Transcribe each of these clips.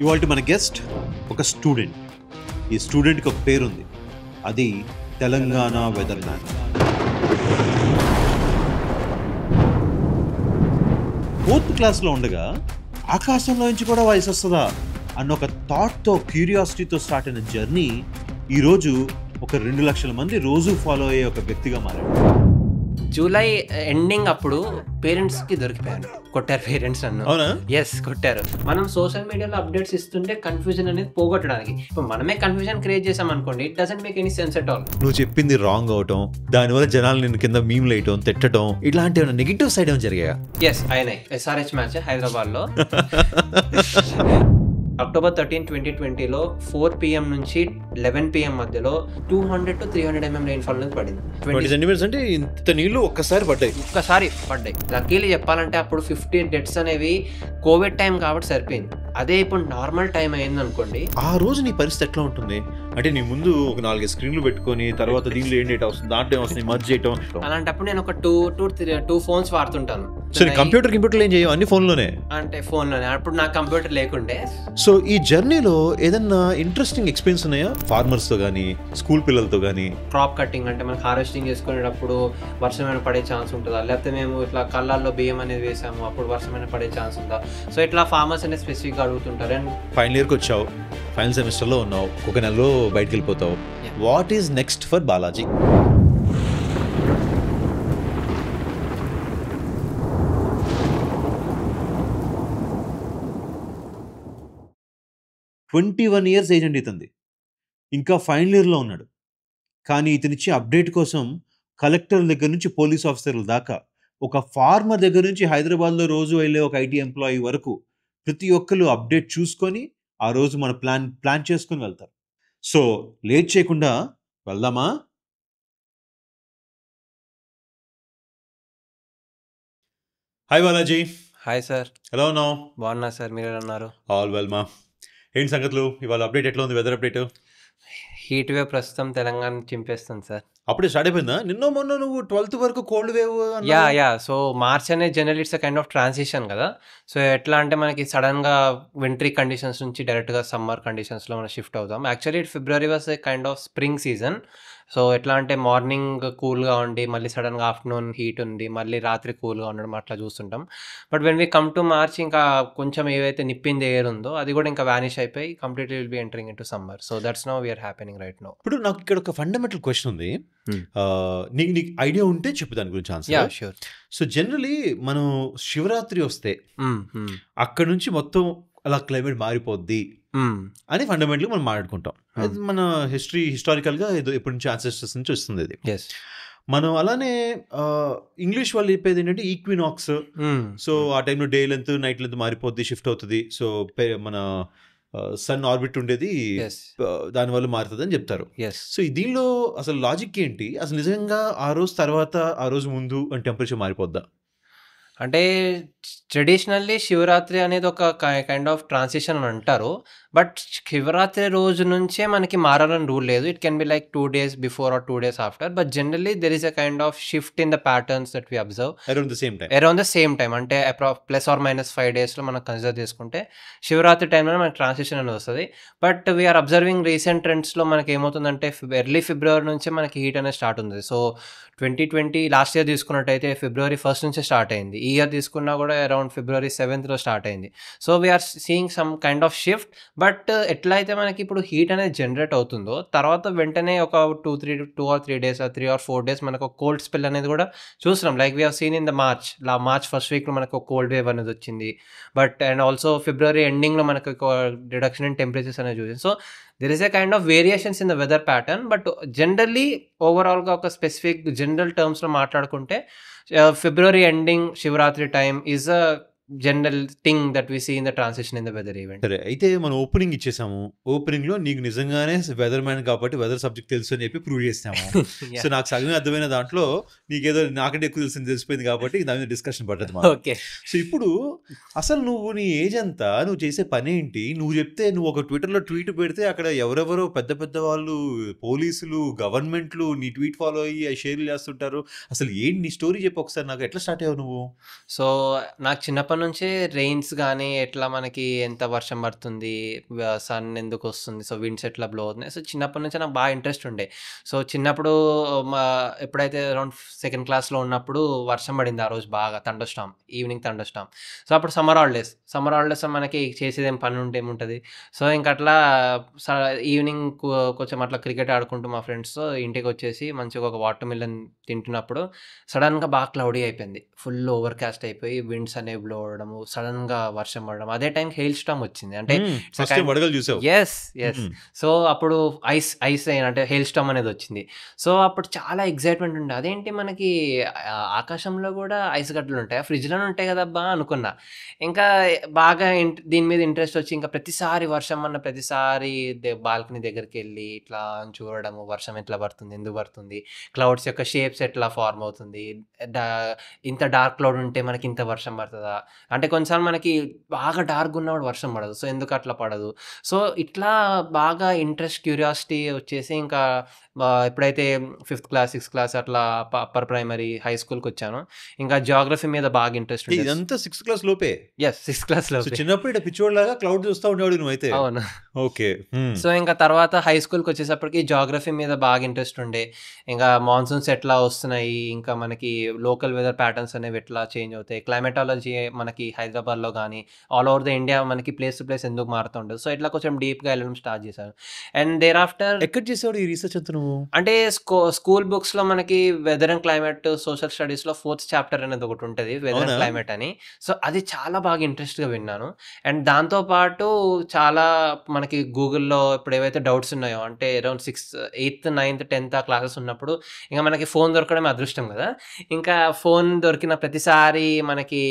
ఇవాళ మన గెస్ట్ ఒక స్టూడెంట్. ఈ స్టూడెంట్కి ఒక పేరుంది, అది తెలంగాణ వెదర్ మ్యాన్. ఫోర్త్ క్లాస్లో ఉండగా ఆకాశంలో నుంచి కూడా వాయిస్ వస్తుందా అన్న ఒక థాట్తో, క్యూరియాసిటీతో స్టార్ట్ అయిన జర్నీ ఈరోజు ఒక 2 లక్షల మంది రోజు ఫాలో అయ్యే ఒక వ్యక్తిగా మారాడు. జూలై ఎండింగ్ అప్పుడు పేరెంట్స్కి దొరికిపోయాను, కొట్టారు పేరెంట్స్ నన్ను. అవునా? ఎస్, కొట్టారు. మనం సోషల్ మీడియాలో అప్డేట్స్ ఇస్తుంటే కన్ఫ్యూజన్ అనేది పోగొట్టడానికి, ఇప్పుడు మనమే కన్ఫ్యూజన్ క్రియేట్ చేసాం అనుకోండి, it doesn't make any sense at all. నువ్వు చెప్పింది రాంగ్ అవటం, దానివల్ల జనాలు నిన్ను కింద మీమ్లు వేయటం, తిట్టడం, ఇట్లాంటి నెగిటివ్ సైడ్ ఏమైనా జరిగాయా? ఎస్ అయినాయి. SRH మ్యాచ్ హైదరాబాద్లో అక్టోబర్ 13, 2020లో 4 PM నుంచి 11 PM మధ్యలో 200 to 300 mm రెయిన్ఫాల్ అనేది పడింది. 20 సెంటీమీటర్స్ అంటే ఇంత నీళ్లు ఒక్కసారి పడ్డాయి. లక్కీలీ చెప్పాలంటే అప్పుడు 50 డెత్స్ అనేవి కోవిడ్ టైం కాబట్టి సరిపోయింది. అదే ఇప్పుడు నార్మల్ టైం అయింది అనుకోండి, ఆ రోజు నీ పరిస్థితి ఎట్లా ఉంటుంది? అంటే నీ ముందు ఒక 4 స్క్రీన్లు పెట్టుకొని తర్వాత దీనిలో ఏం డేటా వస్తుంది, దాంట్లో ఏమొస్తుంది, మర్జ్ చేయటం. అలాంటప్పుడు నేను ఒక 2 ఫోన్స్ వాడుతుంటాను. సో కంప్యూటర్ ఏం చేయవు, అన్ని ఫోన్లోనే? అంటే ఫోన్లోనే. అప్పుడు నాకు కంప్యూటర్ లేకుండే. సో ఈ జర్నీలో ఏదన్నా ఇంట్రెస్టింగ్ ఎక్స్పీరియన్స్ ఉన్నాయా? ఫార్మర్స్ తో గానీ, స్కూల్ పిల్లలతో గానీ? క్రాప్ కటింగ్ అంటే మనకి హార్వెస్టింగ్ చేసుకునేటప్పుడు వర్షమైనా పడే ఛాన్స్ ఉంటుందా, లేకపోతే మేము ఇట్లా కళ్ళల్లో బియ్యం అనేది వేసాము, అప్పుడు వర్షమైనా పడే ఛాన్స్ ఉందా? సో ఇట్లా ఫార్మర్స్ అనేది స్పెసిఫిక్గా అడుగుతుంటారు. అండ్ ఫైనల్ ఇయర్కి వచ్చావు, ఫైనల్ సెమిస్టర్లో ఉన్నావు, ఒక నెలలో బయటకు వెళ్ళిపోతావు. What is next for Balaji? $21 years age అండి ఇతంది. ఇంకా ఫైనల్ ఇయర్లో ఉన్నాడు. కానీ ఇతనిచ్చే అప్డేట్ కోసం కలెక్టర్ దగ్గర నుంచి పోలీస్ ఆఫీసర్ల దాకా, ఒక ఫార్మర్ దగ్గర నుంచి హైదరాబాద్లో రోజు వెళ్ళే ఒక IT ఎంప్లాయీ వరకు ప్రతి ఒక్కరు అప్డేట్ చూసుకొని ఆ రోజు మన ప్లాన్ చేసుకొని వెళ్తారు. సో లేట్ చేయకుండా వెళ్దామా? హాయ్ బాలాజీ. Hi sir. ఎలా ఉన్నావు? బాగున్నా సార్, మీరు ఎలా ఉన్నారు? ఆల్ వెల్ మా. ఏంటి సంగతులు? ఇవాళ అప్డేట్ ఎట్లా ఉంది? Weather update? హీట్ వేవ్ ప్రస్తుతం తెలంగాణ చింపేస్తుంది సార్. అప్పుడే స్టార్ట్ అయిపోయిందా? నిన్న మొన్న నువ్వు 12th వరకు cold wave. Yeah. So March అనేది general it's kind of transition కదా. సో ఎట్లా అంటే మనకి సడన్గా వింటరీ కండిషన్స్ నుంచి డైరెక్ట్గా సమ్మర్ కండిషన్స్లో మనం షిఫ్ట్ అవుతాం. Actually February was a kind of spring season. So ఎట్లా అంటే మార్నింగ్ కూల్గా ఉండి మళ్ళీ సడన్గా ఆఫ్టర్నూన్ హీట్ ఉంది, మళ్ళీ రాత్రి కూల్గా ఉండడం అట్లా చూస్తుంటాం. But when we come to March ఇంకా కొంచెం ఏవైతే నిప్పింది ఎయిర్ ఉందో అది కూడా ఇంకా వ్యానిష్ అయిపోయి completely will be entering into summer. So that's now we are happening right now. ఇప్పుడు నాకు ఇక్కడ ఒక ఫండమెంటల్ క్వశ్చన్ ఉంది. నీకు ఐడియా ఉంటే చెప్పు దాని గురించి answer. Yeah sure. So generally మనం శివరాత్రి వస్తే అక్కడ నుంచి మొత్తం అలా క్లైమేట్ మారిపోద్ది అని ఫండమెంటల్గా మనం మాట్లాడుకుంటాం. అది మన హిస్టారికల్గా ఎప్పటి నుంచి యాన్సెస్టర్స్ నుంచి వస్తుంది ఇది. మనం అలానే ఇంగ్లీష్ వాళ్ళు చెప్పేది ఏంటంటే ఈక్వినాక్స్. సో ఆ టైంలో డే లెంత్ నైట్ లెంత్ మారిపోద్ది, షిఫ్ట్ అవుతుంది. సో మన సన్ ఆర్బిట్ ఉండేది దానివల్ల మారుతుంది అని చెప్తారు. సో దీనిలో అసలు లాజిక్ ఏంటి? అసలు నిజంగా ఆ రోజు తర్వాత ఆ రోజు ముందు టెంపరేచర్ మారిపోద్దా? అంటే ట్రెడిషనల్లీ శివరాత్రి అనేది ఒక కైండ్ ఆఫ్ ట్రాన్సిషన్ అని అంటారు. బట్ శివరాత్రి రోజు నుంచే మనకి మారాలని రూల్ లేదు. It can be like 2 days before or 2 days after. But generally there is a kind of shift in the patterns that we observe around the same time. అంటే +or-5 daysలో మనం consider చేసుకుంటే శివరాత్రి టైంలో మనకి ట్రాన్సిషన్ అనేది వస్తుంది. But we are observing recent ట్రెండ్స్లో మనకి ఏమవుతుందంటే early ఫిబ్రవరి నుంచే మనకి హీట్ అనేది స్టార్ట్ ఉంది. సో 2020 లాస్ట్ ఇయర్ తీసుకున్నట్టయితే February 1st నుంచే స్టార్ట్ అయింది. ఈ ఇయర్ తీసుకున్నా కూడా అరౌండ్ February 7th స్టార్ట్ అయింది. So we are seeing some kind of shift. But ఎట్లయితే మనకి ఇప్పుడు హీట్ అనేది జనరేట్ అవుతుందో తర్వాత వెంటనే ఒక 2 or 3 days 3 or 4 days మనకు ఒక కోల్డ్ స్పెల్ అనేది కూడా చూస్తున్నాం. Like we have seen in the March first వీక్లో మనకు ఒక కోల్డ్ వేవ్ అనేది వచ్చింది. బట్ అండ్ ఆల్సో ఫిబ్రవరి ఎండింగ్లో మనకు ఒక రిడక్షన్ ఇన్ టెంపరేచర్స్ అనేది చూసింది. So there is a kind of variations in the weather pattern. But generally ఓవరాల్గా ఒక స్పెసిఫిక్ జనరల్ టర్మ్స్లో మాట్లాడుకుంటే February ending Shivaratri time is a general thing that we see in the transition in the weather event. సరే, అయితే మనం opening ఇచ్చేసాము. Opening లో నీకు నిజంగానే వెదర్ మ్యాన్ కాబట్టి వెదర్ సబ్జెక్ట్ తెలుసు అని చెప్పి ప్రూవ్ చేసాము. సో నాకు సగమే అర్థమైన దాంట్లో నీకేదో నాకంటే ఎక్కువ తెలిసిపోయింది కాబట్టి దాని మీద డిస్కషన్ పడ్డది. ఓకే. సో ఇప్పుడు అసలు నువ్వు నీ ఏజ్ అంతా, నువ్వు చేసే పని ఏంటి? నువ్వు చెప్తే నువ్వు ఒక ట్విట్టర్లో ట్వీట్ పెడితే అక్కడ ఎవరెవరో పెద్ద పెద్ద వాళ్ళు, పోలీసులు, గవర్నమెంట్లు నీ ట్వీట్ ఫాలో అయ్యి షేర్లు చేస్తుంటారు. అసలు ఏంటి నీ స్టోరీ చెప్పి ఒకసారి నాకు. ఎట్లా స్టార్ట్ అయ్యావు నువ్వు? సో నాకు చిన్నప్పటి నుంచే రెయిన్స్ గానీ, ఎట్లా మనకి ఎంత వర్షం పడుతుంది, సన్ ఎందుకు వస్తుంది, సో విండ్స్ ఎట్లా బ్లో అవుతున్నాయి. సో చిన్నప్పటి నుంచే నాకు బాగా ఇంట్రెస్ట్ ఉండే. సో చిన్నప్పుడు మా ఎప్పుడైతే అరౌండ్ సెకండ్ క్లాస్‌లో ఉన్నప్పుడు వర్షం పడింది ఆ రోజు బాగా థండర్‌స్టార్మ్, ఈవినింగ్ థండర్‌స్టార్మ్. సో అప్పుడు సమ్మర్ హాలిడేస్‌లో మనకి చేసేదేం పని ఉంటే ఏముంటది. సో ఇంక అట్లా స ఈవినింగ్ కొంచెం అట్లా క్రికెట్ ఆడుకుంటూ మా ఫ్రెండ్స్‌తో ఇంటికొచ్చేసి మంచిగా ఒక వాటర్ మిలన్ తింటున్నప్పుడు సడన్‌గా బాగా క్లౌడీ అయిపోయింది. ఫుల్ ఓవర్‌కాస్ట్ అయిపోయి విండ్స్ అనేవి బ్లో అవ్వడము, సడన్‌గా వర్షం పడడం. అదే టైంకి హెయిల్ స్టార్మ్ వచ్చింది. అంటే ఫస్ట్ టైం వడగలు చూసావు. యెస్. సో అప్పుడు ఐస్ అంటే హెయిల్ స్టార్మ్ అనేది వచ్చింది. సో అప్పుడు చాలా ఎక్సైట్‌మెంట్ ఉండే. అదేంటి మనకి ఆకాశంలో కూడా ఐస్ గడ్డలు ఉంటాయా? ఫ్రిడ్జ్‌లోనే ఉంటాయి కదబ్బా అనుకున్నా. ఇంకా బాగా దీని మీద ఇంట్రెస్ట్ వచ్చి ఇంకా ప్రతిసారి వర్షం అన్న ప్రతిసారి బాల్కనీ దగ్గరికెళ్ళి ఇట్లా చూడడము, వర్షం ఎట్లా పడుతుంది, ఎందుకు పడుతుంది, క్లౌడ్స్ యొక్క షేప్స్ ఎట్లా ఫార్మ్ అవుతుంది, ఇంత డార్క్ క్లౌడ్ ఉంటే మనకి ఇంత వర్షం పడుతుందా, అంటే కొన్నిసార్లు మనకి బాగా డార్క్ ఉన్నప్పుడు వర్షం పడదు. సో ఎందుకు అట్లా పడదు. సో ఇట్లా బాగా ఇంట్రెస్ట్, క్యూరియాసిటీ వచ్చేసి ఇంకా ఎప్పుడైతే 5th క్లాస్ 6th క్లాస్ అట్లా అప్పర్ ప్రైమరీ, హై స్కూల్కి వచ్చాను, ఇంకా జియోగ్రఫీ మీద బాగా ఇంట్రెస్ట్ ఉంది. ఇదంతా 6th క్లాస్ లోపే. 6th క్లాస్లో చిన్నప్పుడు ఇక్కడ పిచ్చోడ్లాగా క్లౌడ్ చూస్తూ ఉండేవాడు నువ్వైతే. అవును. ఓకే. సో ఇంకా తర్వాత హై స్కూల్కి వచ్చేసప్పటికి జియోగ్రఫీ మీద బాగా ఇంట్రెస్ట్ ఉండే. ఇంకా మాన్సూన్స్ ఎట్లా వస్తున్నాయి, ఇంకా మనకి లోకల్ వెదర్ ప్యాటర్న్స్ అనేవి ఎట్లా చేంజ్ అవుతాయి, క్లైమేటాలజీ మనకి హైదరాబాద్లో కానీ ఆల్ ఓవర్ ద ఇండియా మనకి ప్లేస్ టు ప్లేస్ ఎందుకు మారుతుంటుంది. సో ఇట్లా కొంచెం డీప్గా వెళ్ళడం స్టార్ట్ చేశాను. అండ్ దేర్ ఆఫ్టర్ ఎక్కడ చేసావు ఈ రీసెర్చ్ అంతా నువ్వు? అంటే స్కూల్ బుక్స్లో మనకి వెదర్ అండ్ క్లైమేట్, సోషల్ స్టడీస్లో 4th చాప్టర్ అనేది ఒకటి ఉంటుంది, వెదర్ అండ్ క్లైమేట్ అని. సో అది చాలా బాగా ఇంట్రెస్ట్గా విన్నాను. అండ్ దాంతోపాటు చాలా మనకి గూగుల్లో ఇప్పుడు ఏవైతే డౌట్స్ ఉన్నాయో, అంటే అరౌండ్ 8th 9th 10th ఆ క్లాసెస్ ఉన్నప్పుడు ఇంకా మనకి ఫోన్ దొరకడమే అదృష్టం కదా. ఇంకా ఫోన్ దొరికిన ప్రతిసారి మనకి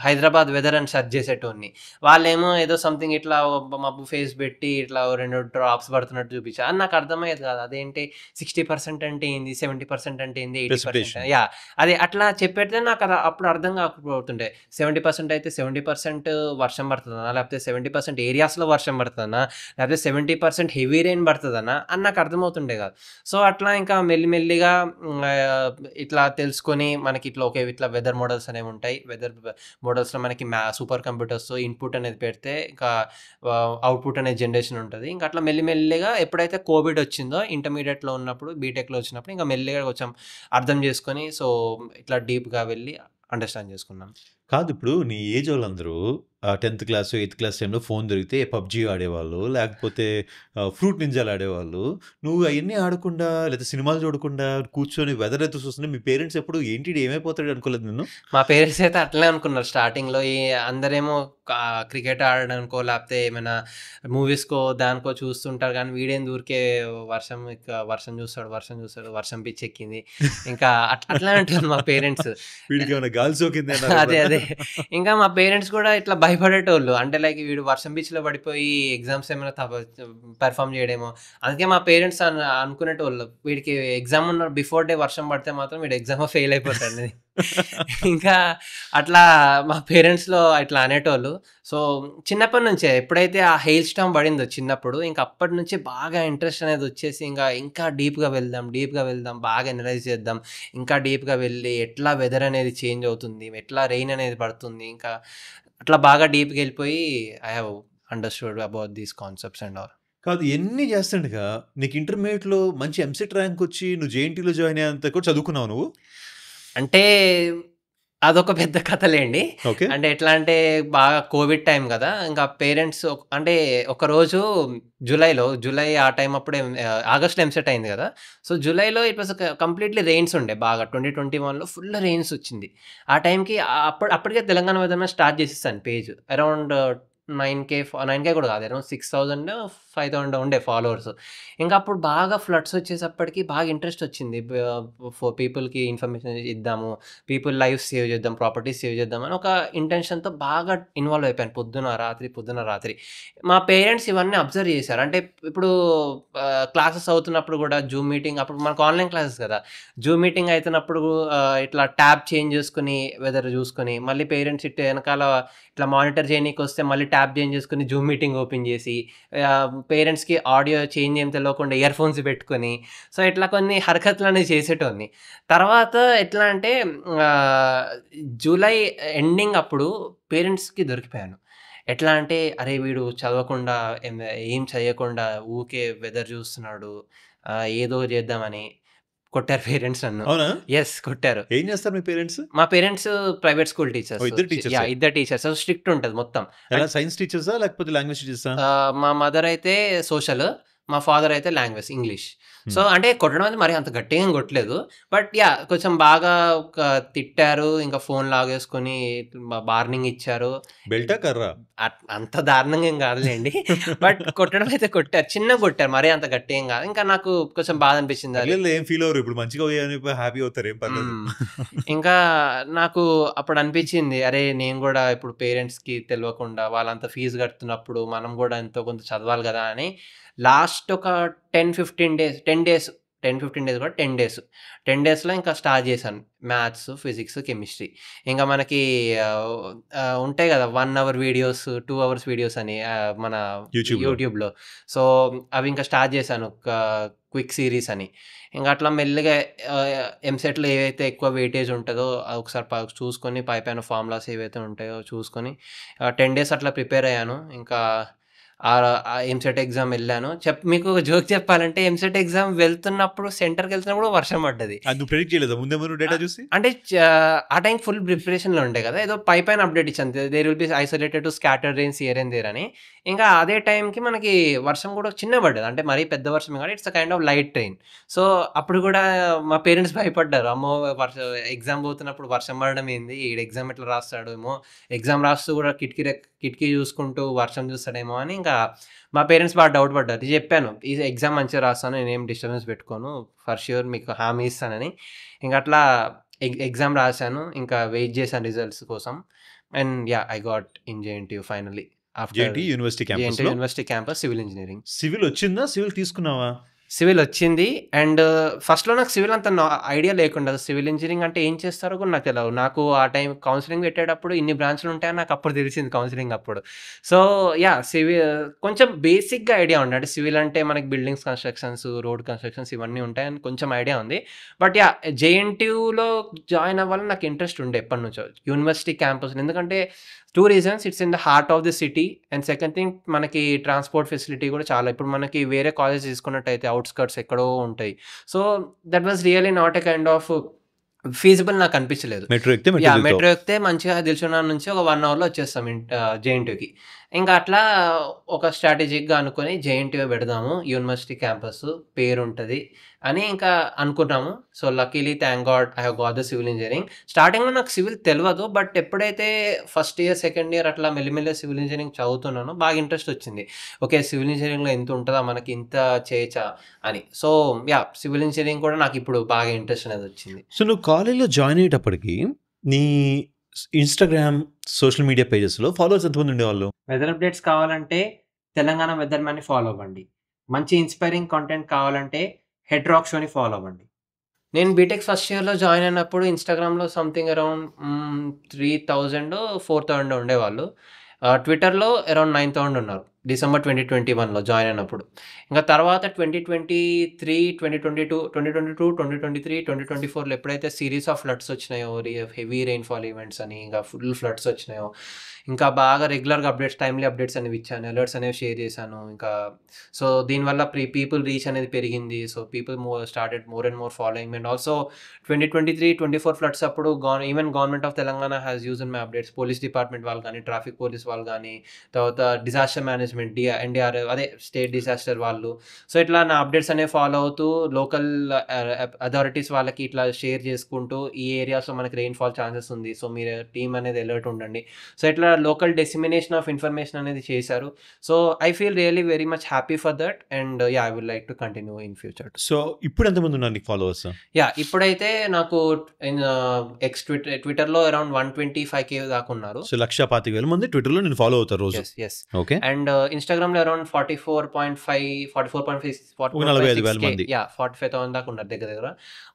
హైదరాబాద్ వెదర్ అని సెర్చ్ చేసేటోన్ని. వాళ్ళేమో ఏదో సంథింగ్ ఇట్లా మబ్బు ఫేస్ పెట్టి ఇట్లా 2 డ్రాప్స్ పడుతున్నట్టు చూపించారు. అది నాకు అర్థమయ్యేది కాదు. అదేంటి 60% అంటే ఏంది, 70% అంటే ఏంది, 80% యా అదే అట్లా చెప్పేస్తే నాకు అప్పుడు అర్థం కాకపోతుండే. 70% అయితే 70% వర్షం పడుతుందనా, లేకపోతే 70% ఏరియాస్లో వర్షం పడుతుందనా, లేకపోతే 70% హెవీ రెయిన్ పడుతుందనా అని నాకు అర్థమవుతుండే కాదు. సో అట్లా ఇంకా మెల్లిమెల్లిగా ఇట్లా తెలుసుకొని మనకి ఇట్లా ఓకే ఇట్లా వెదర్ మోడల్స్ అనేవి ఉంటాయి. వెదర్ మోడల్స్లో మనకి సూపర్ కంప్యూటర్స్ ఇన్పుట్ అనేది పెడితే ఇంకా అవుట్పుట్ అనే జనరేషన్ ఉంటుంది. ఇంకా అట్లా మెల్లిమెల్లిగా ఎప్పుడైతే కోవిడ్ వచ్చిందో ఇంటర్మీడియట్లో ఉన్నప్పుడు, బీటెక్లో వచ్చినప్పుడు ఇంకా మెల్లిగా కొంచెం అర్థం చేసుకొని సో ఇట్లా డీప్గా వెళ్ళి అండర్స్టాండ్ చేసుకున్నాను. కాదు, ఇప్పుడు నీ ఏజ్ వాళ్ళందరూ 10th క్లాస్ 8th క్లాస్ టైంలో ఫోన్ దొరికితే పబ్జీ ఆడేవాళ్ళు, లేకపోతే ఫ్రూట్ నింజాలు ఆడేవాళ్ళు. నువ్వు అవన్నీ ఆడకుండా లేదా సినిమాలు చూడకుండా కూర్చొని వెదర్ అయితే చూస్తుంటే మీ పేరెంట్స్ ఎప్పుడు ఏంటి ఏమైపోతాడు అనుకోలేదు నిన్ను? మా పేరెంట్స్ అయితే అట్లనే అనుకున్నారు స్టార్టింగ్లో. అందరేమో క్రికెట్ ఆడడానికో లేకపోతే ఏమైనా మూవీస్కో దానికో చూస్తుంటారు, కానీ వీడేం ఊరికే వర్షం చూస్తాడు వర్షం పిచ్చి ఎక్కింది ఇంకా అట్లా అంటారు మా పేరెంట్స్. వీడికి ఏమైనా గాలి సోకింది అదే ఇంకా మా పేరెంట్స్ కూడా ఇట్లా భయపడేటోళ్ళు. అంటే లైక్ వీడు వర్షం బీచ్లో పడిపోయి ఎగ్జామ్స్ ఏమైనా పెర్ఫామ్ చేయడేమో. అందుకే మా పేరెంట్స్ అనుకునేటోళ్ళు వీడికి ఎగ్జామ్ ఉన్న బిఫోర్ డే వర్షం పడితే మాత్రం వీడు ఎగ్జామ్ ఫెయిల్ అయిపోతాడు. ఇంకా అట్లా మా పేరెంట్స్లో ఇట్లా అనేటోళ్ళు. సో చిన్నప్పటి నుంచే ఎప్పుడైతే ఆ హెయిల్ స్టార్మ్ పడిందో చిన్నప్పుడు, ఇంకా అప్పటి నుంచి బాగా ఇంట్రెస్ట్ అనేది వచ్చేసి ఇంకా డీప్గా వెళ్దాం, బాగా ఎనలైజ్ చేద్దాం, ఇంకా డీప్గా వెళ్ళి ఎట్లా వెదర్ అనేది చేంజ్ అవుతుంది, ఎట్లా రెయిన్ అనేది పడుతుంది, ఇంకా అట్లా బాగా డీప్గా వెళ్ళిపోయి I have understood about these concepts and all. కాదు, ఎన్ని చేస్తుండగా నీకు ఇంటర్మీడియట్లో మంచి ఎంసెట్ ర్యాంక్ వచ్చి నువ్వు జేఎన్టీలో జాయిన్ అయ్యేంత కూడా చదువుకున్నావు నువ్వు? అంటే అదొక పెద్ద కథలేండి. అంటే ఎట్లా అంటే బాగా కోవిడ్ టైం కదా, ఇంకా పేరెంట్స్ అంటే ఒకరోజు జూలై ఆ టైం అప్పుడే ఆగస్ట్లో ఎంసెట్ అయింది కదా. సో జూలైలో ఇట్ వాస్ కంప్లీట్లీ రెయిన్స్ ఉండే బాగా. 2021లో ఫుల్ రెయిన్స్ వచ్చింది ఆ టైంకి. అప్పటికే తెలంగాణ వెదర్ స్టార్ట్ చేసేసాను పేజ్. అరౌండ్ 9K కూడా కాదు, అరౌండ్ 6,000 5,000 ఉండే ఫాలోవర్స్. ఇంకా అప్పుడు బాగా ఫ్లడ్స్ వచ్చేసప్పటికి బాగా ఇంట్రెస్ట్ వచ్చింది. పీపుల్కి ఇన్ఫర్మేషన్ ఇద్దాము, పీపుల్ లైఫ్ సేవ్ చేద్దాం, ప్రాపర్టీస్ సేవ్ చేద్దాం అని ఒక ఇంటెన్షన్తో బాగా ఇన్వాల్వ్ అయిపోయాను పొద్దున రాత్రి. మా పేరెంట్స్ ఇవన్నీ అబ్జర్వ్ చేశారు. అంటే ఇప్పుడు క్లాసెస్ అవుతున్నప్పుడు కూడా జూమ్ మీటింగ్, అప్పుడు మనకు ఆన్లైన్ క్లాసెస్ కదా, జూమ్ మీటింగ్ అవుతున్నప్పుడు ఇట్లా ట్యాబ్ చేంజ్ చేసుకుని వెదర్ చూసుకొని మళ్ళీ పేరెంట్స్ ఇట్లా వెనకాల ఇట్లా మానిటర్ చేయనీకి వస్తే మళ్ళీ ట్యాబ్ చేంజ్ చేసుకుని జూమ్ మీటింగ్ ఓపెన్ చేసి పేరెంట్స్కి ఆడియో చేంజ్ ఏం తెలియకుండా ఇయర్ ఫోన్స్ పెట్టుకొని సో ఇట్లా కొన్ని హరకతులు అనేవి చేసేటోని. తర్వాత ఎట్లా అంటే జూలై ఎండింగ్ అప్పుడు పేరెంట్స్కి దొరికిపోయాను. ఎట్లా అంటే అరే వీడు చదవకుండా ఏం చేయకుండా ఊకే వెదర్ చూస్తున్నాడు, ఏదో చేద్దామని కొట్టారు పేరెంట్స్ నన్ను. అవునా? ఎస్, కొట్టారు. ఏం చేస్తారు మీ పేరెంట్స్? మా పేరెంట్స్ ప్రైవేట్ స్కూల్ టీచర్స్. ఇద్దరు టీచర్స్. స్ట్రిక్ట్ ఉంటుంది మొత్తం. సైన్స్ టీచర్సా లేకపోతే లాంగ్వేజ్ టీచర్సా? మా మదర్ అయితే సోషల్, మా ఫాదర్ అయితే లాంగ్వేజ్ ఇంగ్లీష్. సో అంటే కొట్టడం అయితే మరి అంత గట్టిగా ఏం కొట్టలేదు, బట్ కొంచెం బాగా తిట్టారు, ఇంకా ఫోన్ లాగేసుకొని వార్నింగ్ ఇచ్చారు. బెల్టా కర్రా? అంత దారుణంగా ఏం కాదులేండి, బట్ కొట్టడం అయితే కొట్టారు, చిన్నగా కొట్టారు, మరీ అంత గట్టి ఏం కాదు. ఇంకా నాకు కొంచెం బాధ అనిపించింది. ఏం ఫీల్ అవ్వరు ఇప్పుడు, మంచిగా హ్యాపీ అవుతారు, ఏం పర్లేదు. ఇంకా నాకు అప్పుడు అనిపించింది అరే నేను కూడా ఇప్పుడు పేరెంట్స్కి తెలియకుండా వాళ్ళంతా ఫీజు కడుతున్నప్పుడు మనం కూడా ఎంతో కొంత చదవాలి కదా అని లాస్ట్ ఒక 10-15 డేస్లో ఇంకా స్టార్ట్ చేశాను మ్యాథ్స్, ఫిజిక్స్, కెమిస్ట్రీ. ఇంకా మనకి ఉంటాయి కదా 1 hour వీడియోస్, 2 hours వీడియోస్ అని మన యూట్యూబ్లో. సో అవి ఇంకా స్టార్ట్ చేశాను, క్విక్ సిరీస్ అని. ఇంకా అట్లా మెల్లిగా ఎంసెట్లో ఏవైతే ఎక్కువ వెయిటేజ్ ఉంటుందో ఒకసారి చూసుకొని పైపైన ఫార్ములాస్ ఏవైతే ఉంటాయో చూసుకొని 10 days అట్లా ప్రిపేర్ అయ్యాను. ఇంకా ఎంసెట్ ఎగ్జామ్ వెళ్ళాను. మీకు ఒక జోక్ చెప్పాలంటే ఎంసెట్ ఎగ్జామ్ వెళ్తున్నప్పుడు సెంటర్కి వెళ్తున్నప్పుడు వర్షం పడ్డది. డేటా చూసి అంటే ఆ టైం ఫుల్ ప్రిపరేషన్లో ఉండే కదా, ఏదో పైన అప్డేట్ ఇచ్చాను there will be isolated to scatter rains here and there అని. ఇంకా అదే టైంకి మనకి వర్షం కూడా చిన్న పడ్డది, అంటే మరీ పెద్ద వర్షం కాదు, it's a kind of light train. So అప్పుడు కూడా మా పేరెంట్స్ భయపడ్డారు, అమ్మో ఎగ్జామ్ పోతున్నప్పుడు వర్షం పడడం ఏంది, ఈ ఎగ్జామ్ ఎట్లా రాస్తాడు ఏమో, ఎగ్జామ్ రాస్తూ కూడా కిటికీ చూసుకుంటూ వర్షం చూస్తాడేమో అని. ఇంకా మా పేరెంట్స్ బాగా డౌట్ పడ్డారు. చెప్పాను ఈ ఎగ్జామ్ మంచిగా రాస్తాను, నేనేం డిస్టర్బెన్స్ పెట్టుకోను, ఫర్ ష్యూర్ మీకు హామీ ఇస్తానని. ఇంకా అట్లా ఎగ్జామ్ రాశాను, ఇంకా వెయిట్ చేశాను రిజల్ట్స్ కోసం. And I got in JNTU finally after university campus civil engineering. Civil వచ్చిందా? సివిల్ తీసుకున్నావా? సివిల్ వచ్చింది. అండ్ ఫస్ట్లో నాకు సివిల్ అంత ఐడియా లేకుండా, సివిల్ ఇంజనీరింగ్ అంటే ఏం చేస్తారో కూడా నాకు తెలియదు. నాకు ఆ టైం కౌన్సిలింగ్ పెట్టేటప్పుడు ఇన్ని బ్రాంచ్లు ఉంటాయని నాకు అప్పుడు తెలిసింది కౌన్సిలింగ్ అప్పుడు. సో సివిల్ కొంచెం బేసిక్గా ఐడియా ఉంది, అంటే సివిల్ అంటే మనకి బిల్డింగ్స్ కన్స్ట్రక్షన్స్, రోడ్ కన్స్ట్రక్షన్స్ ఇవన్నీ ఉంటాయని కొంచెం ఐడియా ఉంది. బట్ JNTUలో జాయిన్ అవ్వాలని నాకు ఇంట్రెస్ట్ ఉండే ఎప్పటి నుంచో, యూనివర్సిటీ క్యాంపస్. ఎందుకంటే 2 reasons, it's in the heart of the city, and second thing మనకి ట్రాన్స్పోర్ట్ ఫెసిలిటీ కూడా చాలా, ఇప్పుడు మనకి వేరే కాలేజ్ తీసుకున్నట్టయితే అవుట్స్కర్ట్స్ ఎక్కడో ఉంటాయి. So that was really not a kind of feasible నాకు అనిపించలేదు. మెట్రో ఎక్కితే మంచిగా దిల్సుఖ్నగర్ నుంచి ఒక 1 hourలో వచ్చేస్తాం JNTUకి. ఇంకా అట్లా ఒక స్ట్రాటజిక్గా అనుకుని JNTU పెడదాము, యూనివర్సిటీ క్యాంపస్ పేరు ఉంటుంది అని ఇంకా అనుకున్నాము. So luckily thank God I have got the civil engineering. స్టార్టింగ్లో నాకు సివిల్ తెలియదు, బట్ ఎప్పుడైతే ఫస్ట్ ఇయర్ సెకండ్ ఇయర్ అట్లా మెల్లిమెల్లి సివిల్ ఇంజనీరింగ్ చదువుతున్నానో బాగా ఇంట్రెస్ట్ వచ్చింది. ఓకే సివిల్ ఇంజనీరింగ్లో ఎంత ఉంటుందా, మనకి ఇంత చేయచ్చా అని. సో సివిల్ ఇంజనీరింగ్ కూడా నాకు ఇప్పుడు బాగా ఇంట్రెస్ట్ అనేది వచ్చింది. సో నువ్వు కాలేజ్లో జాయిన్ అయ్యేటప్పటికి నీ ఇన్స్టాగ్రామ్ సోషల్ మీడియా పేజెస్లో ఫాలోవర్స్ ఎంతమంది ఉండేవాళ్ళు? వెదర్ అప్డేట్స్ కావాలంటే తెలంగాణ వెదర్ మ్యాన్ని ఫాలో అవ్వండి. మంచి ఇన్స్పైరింగ్ కంటెంట్ కావాలంటే హెడ్ రాక్ షోని ఫాలో అవ్వండి. నేను బీటెక్ ఫస్ట్ ఇయర్లో జాయిన్ అయినప్పుడు ఇన్స్టాగ్రామ్లో సంథింగ్ అరౌండ్ 3,000-4,000 ఉండేవాళ్ళు. ట్విట్టర్లో అరౌండ్ 9,000 ఉన్నారు డిసెంబర్ 2021లో జాయిన్ అయినప్పుడు. ఇంకా తర్వాత 2023, 2022, 2023, 2024లో ఎప్పుడైతే సిరీస్ ఆఫ్ ఫ్లడ్స్ వచ్చినాయో, హెవీ రెయిన్ఫాల్ ఈవెంట్స్ అని, ఇంకా ఫుల్ ఫ్లడ్స్ వచ్చినాయో, ఇంకా బాగా రెగ్యులర్గా అప్డేట్స్, టైమ్లీ అప్డేట్స్ అనేవి ఇచ్చాను, అలర్ట్స్ అనేవి షేర్ చేశాను. ఇంకా సో దీనివల్ల పీపుల్ రీచ్ అనేది పెరిగింది. So people started more and more following. And also 2023-24 floods అప్పుడు even government of Telangana has used my updates. Police department వాళ్ళు కానీ, ట్రాఫిక్ పోలీస్ వాళ్ళు కానీ, తర్వాత డిజాస్టర్ మేనేజ్మెంట్ NDRF అదే స్టేట్ డిజాస్టర్ వాళ్ళు. సో ఇట్లా నా అప్డేట్స్ అనేవి ఫాలో అవుతూ లోకల్ అథారిటీస్ వాళ్ళకి ఇట్లా షేర్ చేసుకుంటూ ఈ ఏరియాస్లో మనకి రెయిన్ఫాల్ ఛాన్సెస్ ఉంది, సో మీరు టీమ్ అనేది అలర్ట్ ఉండండి. సో ఇట్లా లోకల్ డెసిమినేషన్ ఆఫ్ ఇన్ఫర్మేషన్ అనేది చేశారు. So I feel really very much happy for that, and I would like to continue in future. So ఇప్పుడు ఎంతమంది ఉన్నారు నీకు ఫాలోవర్స్? ఇప్పుడైతే నాకు ట్విట్టర్లో అరౌండ్ 125K దాకా ఉన్నారు. సో 125,000 మంది ట్విట్టర్లో నేను ఫాలో అవుతారు రోజు. ఓకే. అండ్ ఇన్స్టాగ్రామ్లో అరౌండ్ 44,500 మంది, 45,000 దాకా ఉన్నారు దగ్గర.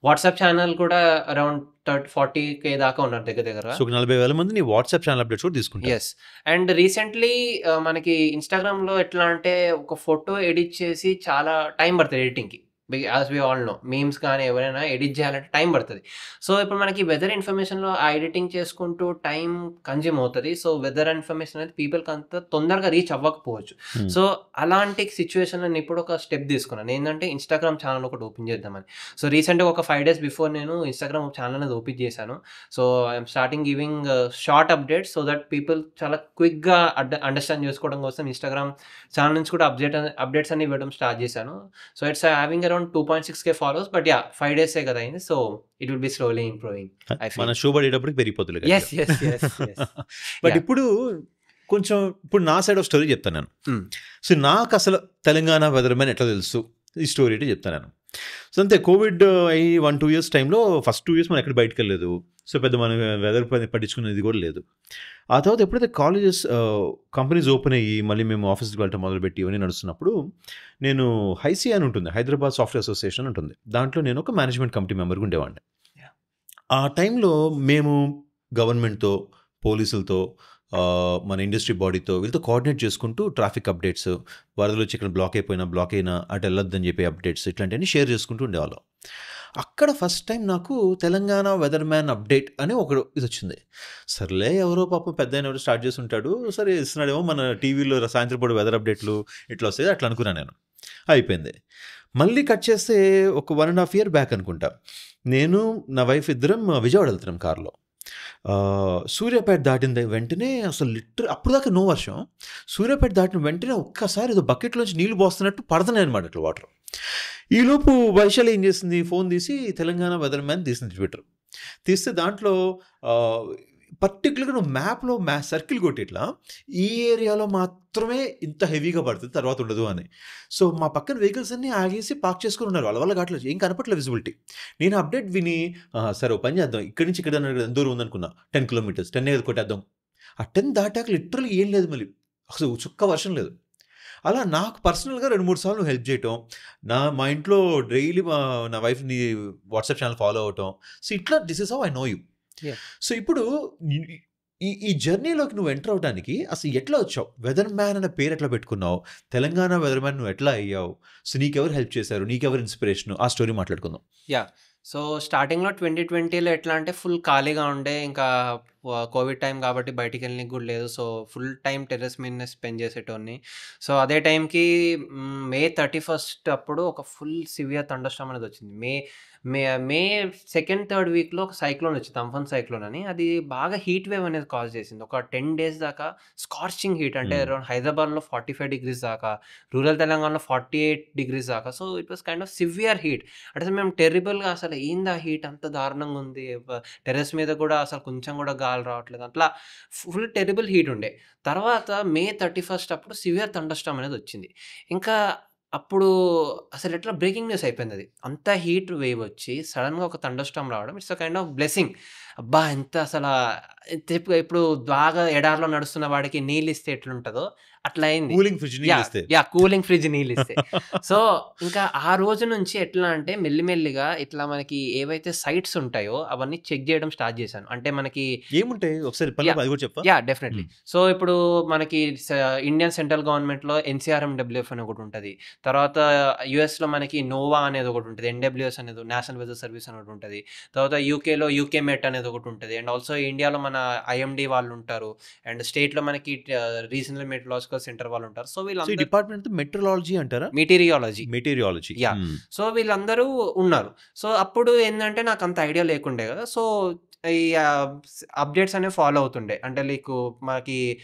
వాట్సాప్ ఛానల్ కూడా అరౌండ్ 40K దాకా ఉన్నారు దగ్గర దగ్గర. సో 40,000 మంది నీ వాట్సాప్ ఛానల్ అప్డేట్స్ కూడా తీసుకుంటారు. ఎస్. అండ్ రీసెంట్లీ మనకి ఇన్స్టాగ్రామ్లో ఎట్లా అంటే ఒక ఫోటో ఎడిట్ చేసి చాలా టైం పడుతుంది ఎడిటింగ్కి. As we all know memes కానీ ఎవరైనా ఎడిట్ చేయాలంటే టైం పడుతుంది. సో ఇప్పుడు మనకి వెదర్ ఇన్ఫర్మేషన్లో ఆ ఎడిటింగ్ చేసుకుంటూ టైం కన్జ్యూమ్ అవుతుంది. సో వెదర్ ఇన్ఫర్మేషన్ అనేది పీపుల్కి అంత తొందరగా రీచ్ అవ్వకపోవచ్చు. సో అలాంటి సిచ్యువేషన్లో నేను ఇప్పుడు ఒక స్టెప్ తీసుకున్నాను. ఏంటంటే ఇన్స్టాగ్రామ్ ఛానల్ ఒకటి ఓపెన్ చేద్దామని. సో రీసెంట్గా ఒక 5 days బిఫోర్ నేను ఇన్స్టాగ్రామ్ ఛానల్ అనేది ఓపెన్ చేశాను. So I'm starting giving short updates so that people చాలా క్విక్గా అండర్స్టాండ్ చేసుకోవడం కోసం ఇన్స్టాగ్రామ్ ఛానల్ నుంచి కూడా అప్డేట్స్ అన్ని ఇవ్వడం స్టార్ట్ చేశాను. So it's having around 2.6K followers, but yeah, 5 days కదా అయింది. So it will be slowly improving. మన షో పడేటప్పటికి పెరిగిపోతుంది. yes. బట్ ఇప్పుడు కొంచెం ఇప్పుడు నా సైడ్ ఆఫ్ స్టోరీ చెప్తాను నేను. సో నాకు అసలు తెలంగాణ వెదర్ మ్యాన్ ఎట్లా తెలుసు ఈ స్టోరీ అయితే చెప్తాను నేను. సో అంతే, కోవిడ్ అయ్యి 1-2 years టైంలో ఫస్ట్ 2 years మనం ఎక్కడ బయటకు వెళ్ళలేదు. సో పెద్ద మనం వెదర్ పట్టించుకునేది కూడా లేదు. ఆ తర్వాత ఎప్పుడైతే కాలేజెస్ కంపెనీస్ ఓపెన్ అయ్యి మళ్ళీ మేము ఆఫీస్కి వెళ్ళటం మొదలుపెట్టి ఇవన్నీ నడుస్తున్నప్పుడు నేను హైసీ అని ఉంటుంది, హైదరాబాద్ సాఫ్ట్వేర్ అసోసియేషన్ ఉంటుంది, దాంట్లో నేను ఒక మేనేజ్మెంట్ కమిటీ మెంబర్గా ఉండేవాడిని. ఆ టైంలో మేము గవర్నమెంట్తో, పోలీసులతో, మన ఇండస్ట్రీ బాడీతో వీళ్ళతో కోఆర్డినేట్ చేసుకుంటూ ట్రాఫిక్ అప్డేట్స్, వరదలు వచ్చి ఇక్కడ బ్లాక్ అయినా అటు వెళ్ళొద్దని చెప్పి అప్డేట్స్ ఇట్లాంటివన్నీ షేర్ చేసుకుంటూ ఉండేవాళ్ళం. అక్కడ ఫస్ట్ టైం నాకు తెలంగాణ వెదర్ మ్యాన్ అప్డేట్ అని ఒక ఇది వచ్చింది. సర్లే ఎవరో పాపం పెద్ద ఎవరో స్టార్ట్ చేసి ఉంటాడు, సరే ఇస్తున్నాడేమో, మన టీవీలో సాయంత్రం పూట వెదర్ అప్డేట్లు ఇట్లా వస్తాయి అట్లా అనుకున్నాను నేను. అయిపోయింది. మళ్ళీ కట్ చేస్తే ఒక 1.5 year బ్యాక్ అనుకుంటా, నేను నా వైఫ్ ఇద్దరం విజయవాడ వెళ్తున్నాం కార్లో. సూర్యాపేట దాటిన వెంటనే అసలు అప్పుడు దాకా నో వర్షం, సూర్యాపేట దాటిన వెంటనే ఒక్కసారి ఏదో బకెట్లోంచి నీళ్లు పోస్తున్నట్టు పడుతున్నాయి అనమాట ఇట్లా వాటర్. ఈలోపు వైశాలి ఏం చేసింది, ఫోన్ తీసి తెలంగాణ వెదర్ మ్యాన్ తీసింది ట్విట్టర్. తీస్తే దాంట్లో పర్టికులర్గా నువ్వు మ్యాప్లో సర్కిల్ కొట్టి ఇట్లా ఈ ఏరియాలో మాత్రమే ఇంత హెవీగా పడుతుంది, తర్వాత ఉండదు అని. సో మా పక్కన వెహికల్స్ అన్నీ ఆగేసి పార్క్ చేసుకుని ఉన్నారు, వాళ్ళ వల్ల కావట్లేదు, ఏం కనపట్లేదు విజిబిలిటీ. నేను అప్డేట్ విని సరే ఓ పని చేద్దాం, ఇక్కడి నుంచి ఇక్కడ దూరం ఉందనుకున్నా 10 kilometers, 10 కొట్టేద్దాం. ఆ 10 దాటాక లిటరల్లీ ఏం లేదు, మళ్ళీ అసలు చుక్క వర్షం లేదు. అలా నాకు పర్సనల్గా 2-3 సార్లు హెల్ప్ చేయటం, మా ఇంట్లో డైలీ నా వైఫ్ని వాట్సాప్ ఛానల్ ఫాలో అవటం. సో ఇట్లా this is how I know you. So ఇప్పుడు ఈ జర్నీలోకి నువ్వు ఎంటర్ అవడానికి అసలు ఎట్లా వచ్చావు, వెదర్ మ్యాన్ అనే పేరు ఎట్లా పెట్టుకున్నావు, తెలంగాణ వెదర్ మ్యాన్ నువ్వు ఎట్లా అయ్యావు, సో నీకెవరు హెల్ప్ చేశారు, నీకెవరు ఇన్స్పిరేషన్, ఆ స్టోరీ మాట్లాడుకుందాం. సో స్టార్టింగ్లో 2020లో ఎట్లా అంటే ఫుల్ ఖాళీగా ఉండే, ఇంకా కోవిడ్ టైం కాబట్టి బయటికి వెళ్ళడానికి కూడా లేదు. సో ఫుల్ టైం టెర్రస్ మీద స్పెండ్ చేసేటోని. సో అదే టైంకి May 31st అప్పుడు ఒక ఫుల్ సివియర్ థండర్స్టార్మ్ అనేది వచ్చింది. మే 2nd, 3rd వీక్లో ఒక సైక్లోన్ వచ్చింది, అంఫన్ సైక్లోన్ అని. అది బాగా హీట్ వేవ్ అనేది కాజ్ చేసింది. ఒక 10 days దాకా స్కార్చింగ్ హీట్, అంటే అరౌండ్ హైదరాబాద్లో 45 degrees దాకా, రూరల్ తెలంగాణలో 48 degrees దాకా. So it was kind of severe heat. అంటే మేము టెర్రిబుల్గా అసలు ఏంది ఆ హీట్ అంత దారుణంగా ఉంది, టెర్రస్ మీద కూడా అసలు కొంచెం కూడా గాలి రావట్లేదు, అట్లా ఫుల్ టెర్రిబుల్ హీట్ ఉండే. తర్వాత May 31st అప్పుడు సివియర్ థండర్స్టార్మ్ అనేది వచ్చింది. ఇంకా అప్పుడు అసలు ఎట్లా బ్రేకింగ్ న్యూస్ అయిపోయింది అది. అంత హీట్ వేవ్ వచ్చి సడన్గా ఒక థండర్స్టార్మ్ రావడం, it's a kind of blessing. అబ్బా ఎంత అసలు ఇప్పుడు బాగా ఎడారిలో నడుస్తున్న వాడికి నీళ్ళు ఇస్తే ఎట్లుంటుందో అట్లా అయింది. కూలింగ్ ఫ్రిడ్జ్ నీళ్ళు ఇస్తే. సో ఇంకా ఆ రోజు నుంచి ఎట్లా అంటే మెల్లిమెల్లిగా ఇట్లా మనకి ఏవైతే సైట్స్ ఉంటాయో అవన్నీ చెక్ చేయడం స్టార్ట్ చేశాను. అంటే మనకి ఏముంటాయి ఒకసారి డెఫినెట్లీ. సో ఇప్పుడు మనకి ఇండియన్ సెంట్రల్ గవర్నమెంట్లో NCRMWF అని ఒకటి ఉంటుంది, తర్వాత యుఎస్లో మనకి నోవా అనేది ఒకటి ఉంటుంది, NWS అనేది నేషనల్ వెదర్ సర్వీస్ అని ఒకటి ఉంటుంది, తర్వాత యూకేలో UKMET అనేది ఒకటి ఉంటుంది, అండ్ ఆల్సో ఇండియాలో మన IMD వాళ్ళు ఉంటారు, అండ్ స్టేట్లో మనకి రీజనల్ మెట్రలాజికల్ సెంటర్ వాళ్ళు ఉంటారు. సో వీళ్ళందరూ డిపార్ట్మెంట్ మెట్రలాజీ అంటారా, మెటీరియాలజీ. సో వీళ్ళందరూ ఉన్నారు. సో అప్పుడు ఏంటంటే నాకు అంత ఐడియా లేకుండే కదా. సో ఈ అప్డేట్స్ అనేవి ఫాలో అవుతుండే. అంటే మనకి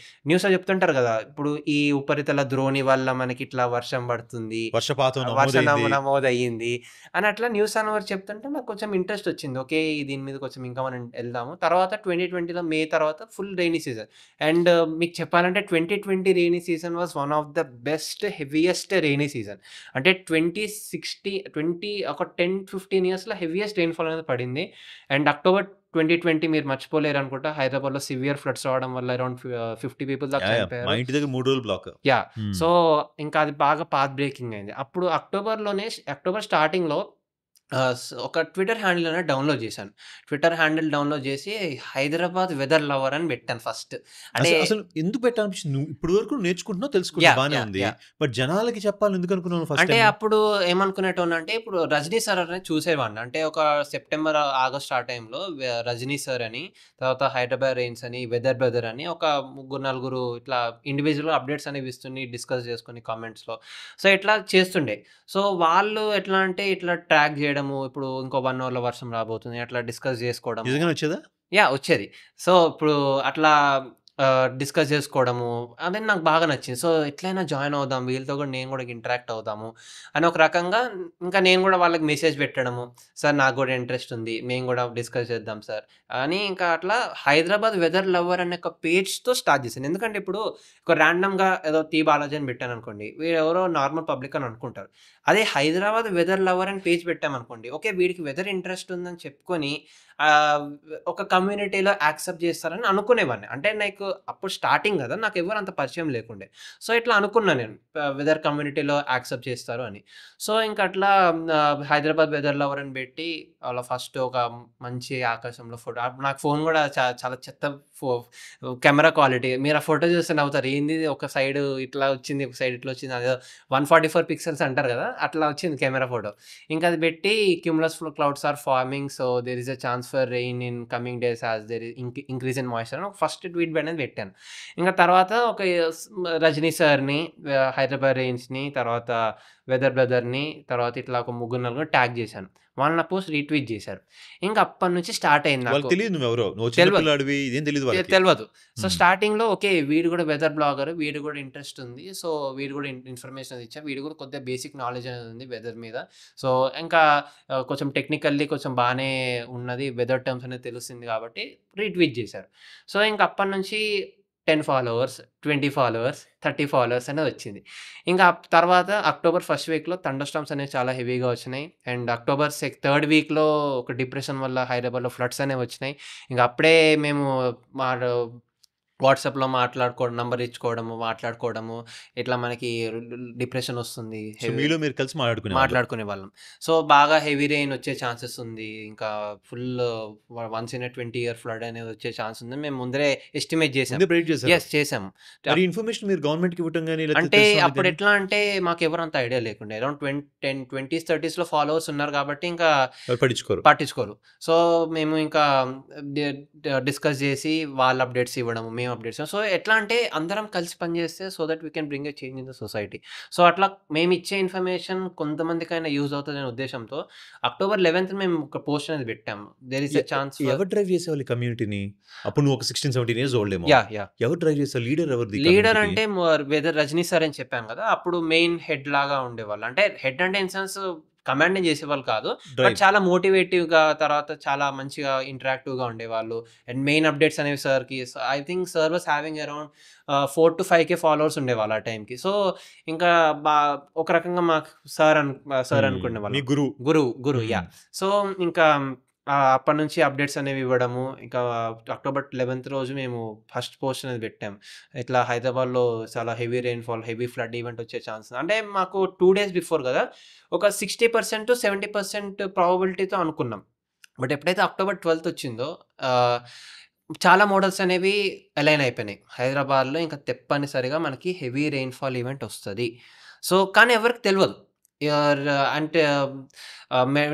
న్యూస్లో చెప్తుంటారు కదా, ఇప్పుడు ఈ ఉపరితల ద్రోణి వల్ల మనకి ఇట్లా వర్షం పడుతుంది, వర్షం నమోదయ్యింది అని అట్లా న్యూస్ అనేవారు చెప్తుంటే నాకు కొంచెం ఇంట్రెస్ట్ వచ్చింది. ఓకే దీని మీద కొంచెం ఇంకా మనం వెళ్దాము. తర్వాత 2020లో May తర్వాత ఫుల్ రెయినీ సీజన్. అండ్ మీకు చెప్పాలంటే 2020 rainy season was one of the best heaviest rainy season. అంటే ఒక 10-15 yearsలో హెవీయెస్ట్ రెయిన్ఫాల్ అనేది పడింది. అండ్ October 2020 మీరు మర్చిపోలేరు అనుకుంటా, హైదరాబాద్లో సివియర్ ఫ్లడ్స్ రావడం వల్ల అరౌండ్ 50 people దాకా చనిపోయారు. మా ఇంటి దగ్గర 3 రోజులు బ్లాక్. సో ఇంకా అది బాగా పాత్ బ్రేకింగ్ అయింది. అప్పుడు అక్టోబర్ స్టార్టింగ్లో ఒక ట్విట్టర్ హ్యాండిల్ అనేది డౌన్లోడ్ చేశాను. ట్విట్టర్ హ్యాండిల్ డౌన్లోడ్ చేసి హైదరాబాద్ వెదర్ లవర్ అని పెట్టాను ఫస్ట్. అంటే అసలు ఎందుకు పెట్టాలనిపించింది? నువ్వు ఇప్పటి వరకు నేర్చుకుంటున్నావు, తెలుసుకుంటున్నావు, యాహ్! బానే యాహ్! ఉంది. యాహ్! బట్ జనాలకి చెప్పాలని ఎందుకు అనుకున్నావు ఫస్ట్ అంటే టైమ్? అప్పుడు ఏమనుకునేటోడినంటే, ఇప్పుడు 'రజనీ సార్' అనేది చూసేవాడిని. అంటే ఒక సెప్టెంబర్, ఆగస్ట్ ఆ టైంలో 'రజనీ సార్' అని, తర్వాత 'హైదరాబాద్ రెయిన్స్' అని, 'వెదర్ బ్రదర్' అని ఒక ముగ్గురు, నలుగురు ఇట్లా ఇండివిడ్యువల్‌గా అప్డేట్స్ అనేవి ఇస్తుని, డిస్కస్ చేసుకొని కామెంట్స్‌లో. సో, ఇట్లా చేస్తుండే. సో, వాళ్ళు ఎట్లా అంటే ఇట్లా ట్రాక్ చేయడము, ఇప్పుడు ఇంకో 1 అవర్‌లో వర్షం రాబోతుంది అట్లా డిస్కస్ చేసుకోవడము. నిజంగానే వచ్చేదా? యాహ్! వచ్చేది. సో, ఇప్పుడు అట్లా డిస్కస్ చేసుకోవడము అది నాకు బాగా నచ్చింది. సో, ఎట్లైనా జాయిన్ అవుదాం, వీళ్ళతో కూడా నేను కూడా ఇంటరాక్ట్ అవుదాము అని ఒక రకంగా ఇంకా నేను కూడా వాళ్ళకి మెసేజ్ పెట్టడము. సార్ నాకు కూడా ఇంట్రెస్ట్ ఉంది. మేము కూడా డిస్కస్ చేద్దాం సార్ అని ఇంకా అట్లా హైదరాబాద్ వెదర్ లవర్ అనే ఒక పేజ్‌తో స్టార్ట్ చేశాను. ఎందుకంటే ఇప్పుడు ఒక ర్యాండమ్‌గా ఏదో 'టి బాలాజీ' అని పెట్టాననుకోండి. వీడెవరో నార్మల్ పబ్లిక్ అని అనుకుంటారు. అదే హైదరాబాద్ వెదర్ లవర్ అని పేజ్ పెట్టామనుకోండి. ఓకే. వీడికి వెదర్ ఇంట్రెస్ట్ ఉందని చెప్పుకొని ఆహ్, ఒక కమ్యూనిటీలో యాక్సెప్ట్ చేస్తారని అనుకునేవాడిని. అంటే నాకు అప్పుడు స్టార్టింగ్ గదా! నాకెవ్వరు అంత పరిచయం లేకుండే. సో, ఇట్లా అనుకున్నా నేను. వెదర్ కమ్యూనిటీలో యాక్సెప్ట్ చేస్తారు అని. సో, ఇంక అట్లా హైదరాబాద్ వెదర్ లవర్ అని పెట్టి అలా ఫస్ట్ ఒక మంచి ఆకాశంలో ఫోటో నాకు ఫోన్ గూడా చాలా చెత్త ఫో కెమెరా క్వాలిటీ. మీరు ఆ ఫోటో చూస్తే నవ్వుతారు. ఏంది ఒక సైడ్ ఇట్లా వచ్చింది, ఒక సైడ్ ఇట్లా వచ్చింది. అదేదో 144 పిక్సెల్స్ అంటారు గదా! అట్లా వచ్చింది కెమెరా ఫోటో. ఇంక అది పెట్టి cumulus clouds are forming. So, there is a chance for rain in coming days as there is increase in moisture అని ఒక ఫస్ట్ ట్వీట్ అనేది పెట్టాను. ఇంక తర్వాత ఒక స్ 'రజనీ సార్‌ని', 'హైదరాబాద్ రెయిన్స్‌ని', తర్వాత 'వెదర్ బ్రదర్‌ని', తర్వాత ఇట్లా ఒక ముగ్గురు, నలుగురు ట్యాగ్ చేశాను. వాళ్ళు నా పోస్ట్ రీట్వీట్ చేశారు. ఇంక అప్పటినుంచి స్టార్ట్ అయింది వాళ్ళకి నాకు. తెలీదు నువ్వెవరో. నువ్వు చిన్న తెలవదు. పిల్లాడివి, ఇదేం తెలీదు వాళ్ళకి. తెలవదు. సో, హ్మ్. స్టార్టింగ్‌లో ఓకే. వీడు కూడా వెదర్ బ్లాగర్. వీడు కూడా ఇంట్రెస్ట్ ఉంది. సో, వీడు కూడా ఇన్ఫర్మేషన్ అది ఇచ్చా. వీడు కూడా కొద్దిగా బేసిక్ నాలెడ్జ్ అనేది ఉంది వెదర్ మీద. సో, ఇంకా కొంచెం టెక్నికల్లీ కొంచెం బానే ఉన్నది. వెదర్ టర్మ్స్ అనేది తెలుస్తుంది కాబట్టి రీట్వీట్ చేశారు. సో, ఇంక అప్పటినుంచి 10 ఫాలోవర్స్, 20 ఫాలోవర్స్, 30 ఫాలోవర్స్ అనేది వచ్చింది. ఇంకా తర్వాత అక్టోబర్ ఫస్ట్ వీక్‌లో థండర్ స్టార్మ్స్ అనేవి చాలా హెవీగా వచ్చినాయి. అండ్ అక్టోబర్ థర్డ్ వీక్‌లో ఒక డిప్రెషన్ వల్ల హైదరాబాద్‌లో ఫ్లడ్స్ అనేవి వచ్చినాయి. ఇంక అప్పుడే మేము మా వాట్సాప్‌లో మాట్లాడుకోవడం, నంబర్ ఇచ్చుకోవడము, మాట్లాడుకోవడము. ఇట్లా మనకి డిప్రెషన్ వస్తుంది. సో, మీలో మీరు కలిసి మాట్లాడుకునేవాళ్ళు. మాట్లాడుకునేవాళ్ళం. సో, బాగా హెవీ రెయిన్ వచ్చే ఛాన్సెస్ ఉంది. ఇంకా full once in a 20 year flood అనేది వచ్చే ఛాన్స్ ఉందని మేము ముందరే ఎస్టిమేట్ చేసాం. ముందే ప్రెడిక్ట్ చేశారు. యెస్, చేసాం. మరి ఇన్ఫర్మేషన్ మీరు గవర్నమెంట్‌కి ఇవ్వటం గాని, లేకపోతే అంటే తెలిసిన వాళ్ళకి అప్పుడు గాని ఎట్లా అంటే మాకెవరు అంత ఐడియా లేకుండే. అరౌండ్ 20s, 30స్‌లో ఫాలోవర్స్ ఉన్నారు కాబట్టి ఇంకా ఎవరు పట్టించుకోరు. పట్టించుకోరు. సో, మేము ఇంకా డి డిస్కస్ చేసి వాళ్ళ అప్డేట్స్ ఇవ్వడము, మేము అప్డేట్స్. సో, ఎట్లా అంటే అందరం కలిసి పనిచేస్తే so that we can bring a change in the society. So, అట్లా మేమిచ్చే ఇన్ఫర్మేషన్ కొంతమందికైనా యూజ్ అవుతదనే ఉద్దేశంతో అక్టోబర్ 11థ్ మేము ఒక పోస్ట్ అనేది పెట్టాము. There is a chance for ఎవరు డ్రైవ్ చేసేవాళ్ళు ఈ కమ్యూనిటీని? అప్పుడు నువ్వు ఒక 16, 17 ఇయర్స్ ఓల్డ్ ఏమో. యాహ్! ఎవరు డ్రైవ్ చేసేవాళ్ళు? లీడర్ ఎవరిది ఈ లీడర్ కమ్యూనిటీకి? అంటే వెదర్ 'రజనీ సార్' అని చెప్పాను కదా! అప్పుడు మెయిన్ హెడ్ లాగా ఉండేవాళ్ళు. అంటే హెడ్ అంటే ఇన్ సెన్స్ కమాండింగ్ చేసేవాళ్ళు కాదు. But drive. చాలా మోటివేటివ్‌గా, తర్వాత చాలా మంచిగా ఇంటరాక్టివ్‌గా ఉండేవాళ్ళు. అండ్ మెయిన్ అప్డేట్స్ అనేవి సార్‌కి. I think sir was having around 4-5K followers ఉండేవాళ్ళు ఆ టైంకి. సో, ఇంకా బా ఒక రకంగా మాకు సార్ మీ అనుకునేవాళ్ళం. గురువు. గురువు. హ్మ్. యాహ్! సో, ఇంకా అప్పటినుంచి అప్డేట్స్ అనేవి ఇవ్వడము. ఇంకా అక్టోబర్ 11థ్ రోజు మేము ఫస్ట్ పోస్ట్ అనేది పెట్టాం. ఇట్లా హైదరాబాద్‌లో చాలా heavy rainfall, heavy flood event వచ్చే ఛాన్స్ అంటే మాకు 2 డేస్ బిఫోర్ గదా! ఒక 60% 70% ప్రాబబిలిటీతో అనుకున్నాం. బట్ ఎప్పుడైతే అక్టోబర్ 12థ్ వచ్చిందో ఆహ్, చాలా మోడల్స్ అనేవి అలైన్ అయిపోయినాయి. హైదరాబాద్‌లో ఇంకా తప్పనిసరిగా మనకి హెవీ రెయిన్‌ఫాల్ ఈవెంట్ వస్తది. సో, కానీ ఎవరికీ తెలవదు. అంటే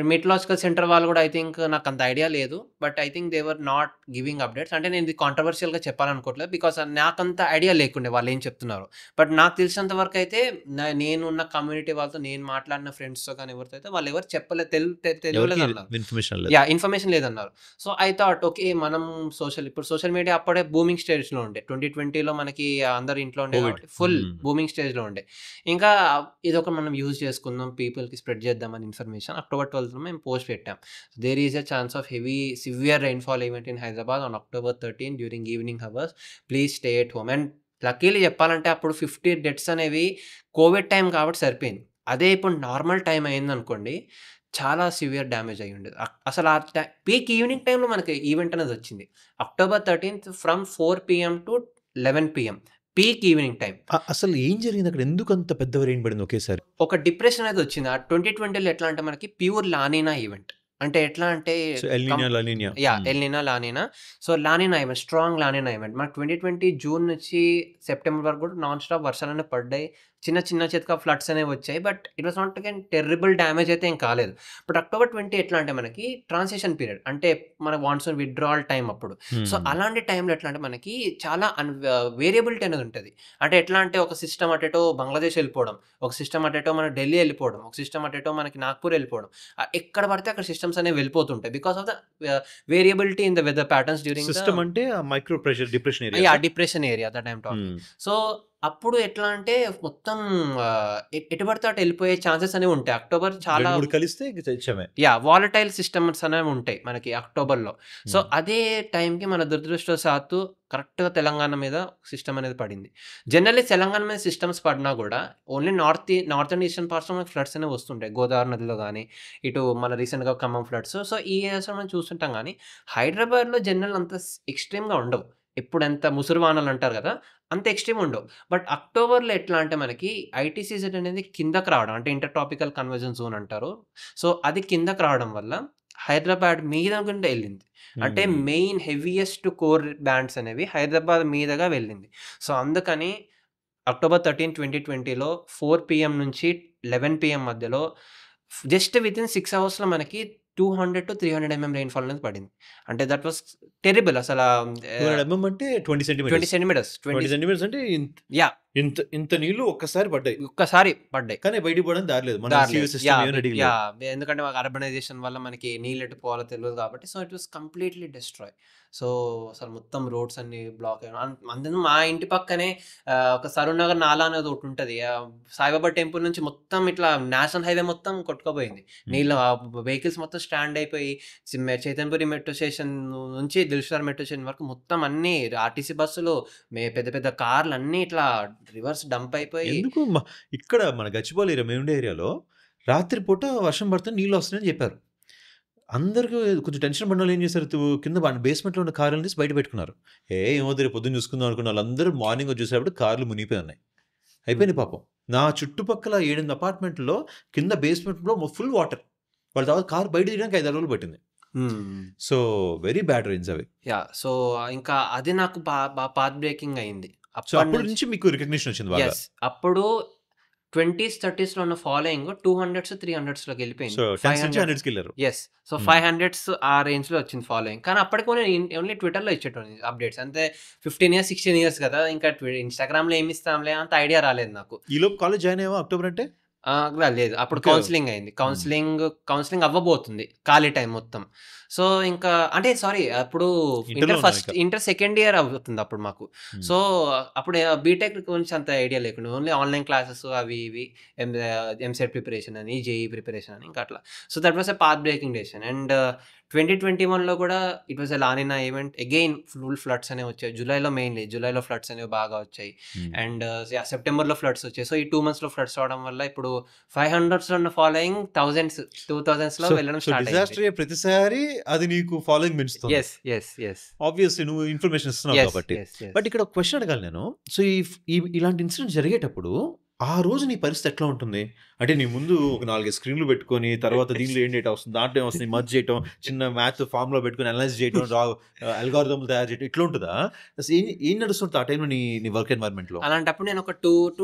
మెటలాజికల్ సెంటర్ వాళ్ళు కూడా ఐ థింక్ నాకంత ఐడియా లేదు. But I think they were not giving updates. అంటే నేను ఇది కాంట్రోవర్షియల్‌గా చెప్పాలనుకోవట్లేదు. బికాజ్ నాకంత ఐడియా లేకుండే వాళ్ళేం చెప్తున్నారో. బట్ నాకు తెలిసినంత వరకైతే నేనున్న కమ్యూనిటీ వాళ్ళతో, నేను మాట్లాడిన ఫ్రెండ్స్‌తో కానీ ఎవరితో అయితే వాళ్ళెవరు చెప్పలేదు. ఎవరికీ తెలియలేదన్నారు. ఇన్ఫర్మేషన్ లేదు. యాహ్! ఇన్ఫర్మేషన్ లేదన్నారు. So, I thought okay. మనం ఇప్పుడు సోషల్ మీడియా అప్పుడే బూమింగ్ స్టేజ్‌లో ఉండే. 2020లో మనకి అందరూ ఇంట్లో ఉండే కోవిడ్. కాబట్టి ఫుల్ హ్మ్. బూమింగ్ స్టేజ్‌లో ఉండే. ఇంకా ఇదొక మనం యూజ్ చేసుకుందాం, పీపుల్‌కి స్ప్రెడ్ చేద్దామని ఇన్ఫర్మేషన్ అక్టోబర్ 12థ్ మేము పోస్ట్ పెట్టాం. There is a chance of severe rainfall event in Hyderabad on October 13 during evening hours. Please stay at home. And luckily చెప్పాలంటే అప్పుడు 50 డెత్స్ అనేవి కోవిడ్ టైమ్ కాబట్టి సరిపోయింది. అదే ఇప్పుడు నార్మల్ టైమ్ అయిందనుకోండి, చాలా సివియర్ డ్యామేజ్ అయ్యుండేది. అసలు ఆ పీక్ ఈవినింగ్ టైమ్‌లో మనకి ఈవెంట్ అనేది వచ్చింది. October 13 from 4 PM to 11 PM. Peak evening time. అసలు ఏం జరిగింది అక్కడ? ఎందుకు అంత పెద్ద రెయిన్ పడింది ఒకేసారి? ఒక డిప్రెషన్ అనేది వచ్చింది. ఆ 2020లో ఎట్లా అంటే మనకి ప్యూర్ లానినా ఈవెంట్. అంటే ఎట్లా అంటే El Nino, La Nina. El Nino, La Nina. So La Nina event, strong La Nina event. మనకు 2020 జూన్ నుంచి సెప్టెంబర్ వరకు కూడా నాన్ స్టాప్ వర్షాలనే పడ్డాయి. చిన్న చితక ఫ్లడ్స్ అనేవి వచ్చాయి. But it was not again terrible damage అయితే ఏం కాలేదు. బట్ అక్టోబర్ 20 ఎట్లా అంటే మనకి ట్రాన్సిషన్ పీరియడ్, అంటే మన మాన్సూన్ విత్డ్రావల్ టైం అప్పుడు. సో అలాంటి టైంలో ఎట్లా అంటే మనకి చాలా వేరియబిలిటీ అనేది ఉంటుంది. అంటే ఎట్లా అంటే ఒక సిస్టమ్ అటేటో బంగ్లాదేశ్ వెళ్ళిపోవడం, ఒక సిస్టమ్ అటేటో మన ఢిల్లీ వెళ్ళిపోవడం, ఒక సిస్టమ్ అటేటో మనకి నాగ్పూర్ వెళ్ళిపోవడం, ఎక్కడ పడితే అక్కడ సిస్టమ్స్ అనేవి వెళ్ళిపోతుంటాయి because of the variability in the weather patterns during system అంటే micro pressure depression area. Depression area that I'm talking. So అప్పుడు ఎట్లా అంటే మొత్తం ఎటు పడితే అటు వెళ్ళిపోయే ఛాన్సెస్ అనేవి ఉంటాయి. అక్టోబర్ చాలా కలిస్తే వాలటైల్ సిస్టమ్స్ అనేవి ఉంటాయి మనకి అక్టోబర్లో. సో అదే టైంకి మన దురదృష్టవశాత్తు కరెక్ట్గా తెలంగాణ మీద సిస్టమ్ అనేది పడింది. జనరల్లీ తెలంగాణ మీద సిస్టమ్స్ పడినా కూడా ఓన్లీ నార్త్ అండ్ ఈస్టర్న్ పార్ట్స్లో మనకి ఫ్లడ్స్ అనేవి వస్తుంటాయి. గోదావరి నదిలో కానీ, ఇటు మన రీసెంట్గా ఖమ్మం ఫ్లడ్స్. సో ఈ ఏరియాస్లో మనం చూస్తుంటాం. కానీ హైదరాబాద్లో జనరల్ అంత ఎక్స్ట్రీమ్గా ఉండవు. ఎప్పుడు ఎంత ముసురు వానలు అంటారు కదా, అంత ఎక్స్ట్రీమ్ ఉండవు. బట్ అక్టోబర్లో ఎట్లా అంటే మనకి ఐటీసీజెడ్ అనేది కిందకు రావడం, అంటే ఇంటర్ ట్రాపికల్ కన్వర్జన్ జోన్ అంటారు. సో అది కిందకు రావడం వల్ల హైదరాబాద్ మీద గుండా వెళ్ళింది. అంటే మెయిన్ హెవీయెస్ట్ కోర్ బ్యాండ్స్ అనేవి హైదరాబాద్ మీదగా వెళ్ళింది. సో అందుకని అక్టోబర్ 13, 2020లో 4 PM నుంచి 11 PM మధ్యలో జస్ట్ విత్ ఇన్ 6 అవర్స్లో మనకి 200 to 300 mm రెయిన్ఫాల్ అనేది పడింది. అంటే దట్ వాస్ టెరిబుల్. అసలు 200 mm అంటే 20 సెంటీమీటర్స్. 20 సెంటీమీటర్స్ అంటే ఇంత నీళ్లు ఒక్కసారి పడ్డాయి. కానీ బయటికి పోవడానికి దారి లేదు. ఎందుకంటే మాకు అర్బనైజేషన్ వల్ల మనకి నీళ్ళు ఎట్టు పోవాలో తెలియదు కాబట్టి. So it was completely destroy. So అసలు మొత్తం రోడ్స్ అన్ని బ్లాక్ అయ్యాయి. అందులో మా ఇంటి పక్కనే ఒక సరూర్ నగర్ నాలా అనేది ఒకటి ఉంటుంది. సాయిబాబా టెంపుల్ నుంచి మొత్తం ఇట్లా నేషనల్ హైవే మొత్తం కొట్టుకుపోయింది. నీళ్ళు వెహికల్స్ మొత్తం స్టాండ్ అయిపోయి చైతన్యపురి మెట్రో స్టేషన్ నుంచి దిల్షుక్ మెట్రో స్టేషన్ వరకు మొత్తం అన్ని ఆర్టీసీ బస్సులు, పెద్ద పెద్ద కార్లు అన్ని ఇట్లా రివర్స్ డంప్ అయిపోయి. ఎందుకు ఇక్కడ మన గచ్చిబౌలి ఏరియా, మేము ఉండే ఏరియాలో రాత్రిపూట వర్షం పడితే నీళ్ళు వస్తున్నాయని చెప్పారు. అందరికీ కొంచెం టెన్షన్ పడిన వాళ్ళు ఏం చేశారు, కింద బేస్మెంట్లో ఉన్న కార్లను తీసి బయట పెట్టుకున్నారు. ఏమవుతుంది పొద్దున్న చూసుకుందాం అనుకున్న వాళ్ళందరూ మార్నింగ్ చూసేటప్పుడు కార్లు మునిగిపోయి ఉన్నాయి. అయిపోయింది పాపం. నా చుట్టుపక్కల 7 అపార్ట్మెంట్లో కింద బేస్మెంట్లో ఫుల్ వాటర్. వాళ్ళ తర్వాత కారు బయట తీయడానికి 5 రోజులు పట్టింది. సో వెరీ బ్యాడ్ రైన్స్ అవి. సో ఇంకా అది నాకు పాత్ బ్రేకింగ్ అయింది. అప్పటి నుంచి మీకు రికగ్నిషన్ వచ్చింది. అప్పుడు 20s, 30s లో ఉన్న ఫాలోయింగ్ 200s, 300s లోకి వెళ్ళిపోయింది. సో 500s ఆ రేంజ్ లో వచ్చింది ఫాలోయింగ్. కానీ అప్పటికి ఓన్లీ ట్విట్టర్ లో ఇచ్చేటోని అప్డేట్స్. అంతే 15 years 16 years కదా, ఇంకా ఇన్స్టాగ్రామ్ లో ఏమి ఇస్తాంలే అంత ఐడియా రాలేదు నాకు. ఈ లోపు కాలేజ్ జాయిన్ అయ్యావా అక్టోబర్ అంటే? లేదు, అప్పుడు కౌన్సిలింగ్ అయింది. కౌన్సిలింగ్ అవ్వబోతుంది ఖాళీ టైం మొత్తం. సో ఇంకా అంటే అప్పుడు ఇంటర్ సెకండ్ ఇయర్ అవుతుంది అప్పుడు మాకు. సో అప్పుడు బీటెక్ గురించి అంత ఐడియా లేకుండా ఓన్లీ ఆన్లైన్ క్లాసెస్ అవి ఇవి, ఎంసెట్ ప్రిపరేషన్ అని, జేఈ ప్రిపరేషన్ అని, ఇంకా అట్లా. So that was a path breaking decision. And 2021లో కూడా it was a La Nina event. Again full floods అనేవి వచ్చాయి. జూలైలో ఫ్లడ్స్ అనేవి బాగా వచ్చాయి. అండ్ సెప్టెంబర్లో ఫ్లడ్స్ వచ్చాయి. సో ఈ 2 months లో ఫ్లడ్స్ అవడం వల్ల ఇప్పుడు 500s లో ఉన్న ఫాలోయింగ్ 1000s, 2000s లో వెళ్ళడం స్టార్ట్ అయింది. ప్రతిసారి అది నీకు ఫాలోయింగ్ పెంచుతుంది. ఆబ్వియస్లీ నువ్వు ఇన్ఫర్మేషన్ ఇస్తున్నావు కాబట్టి. బట్ ఇక్కడ ఒక క్వశ్చన్ అడగాలి నేను. సో ఇలాంటి ఇన్సిడెంట్ జరిగేటప్పుడు ఆ రోజు నీ పరిస్థితి ఎట్లా ఉంటుంది? అంటే నీ ముందు ఒక 4 స్క్రీన్లు పెట్టుకొని, తర్వాత దీనిలో ఏం డేటా వస్తుంది, దాంట్లో ఏమొస్తుంది, మర్జ్ చేయటం, చిన్న మ్యాథ్ ఫార్ములా పెట్టుకొని అనలైజ్ చేయటం, అల్గారిథంలు తయారు చేయటం, ఇట్లా ఉంటుందా? అసలు ఏం నడుస్తుంది ఆ టైంలో నీ వర్క్ ఎన్వైరన్మెంట్ లో? అలాంటప్పుడు నేను ఒక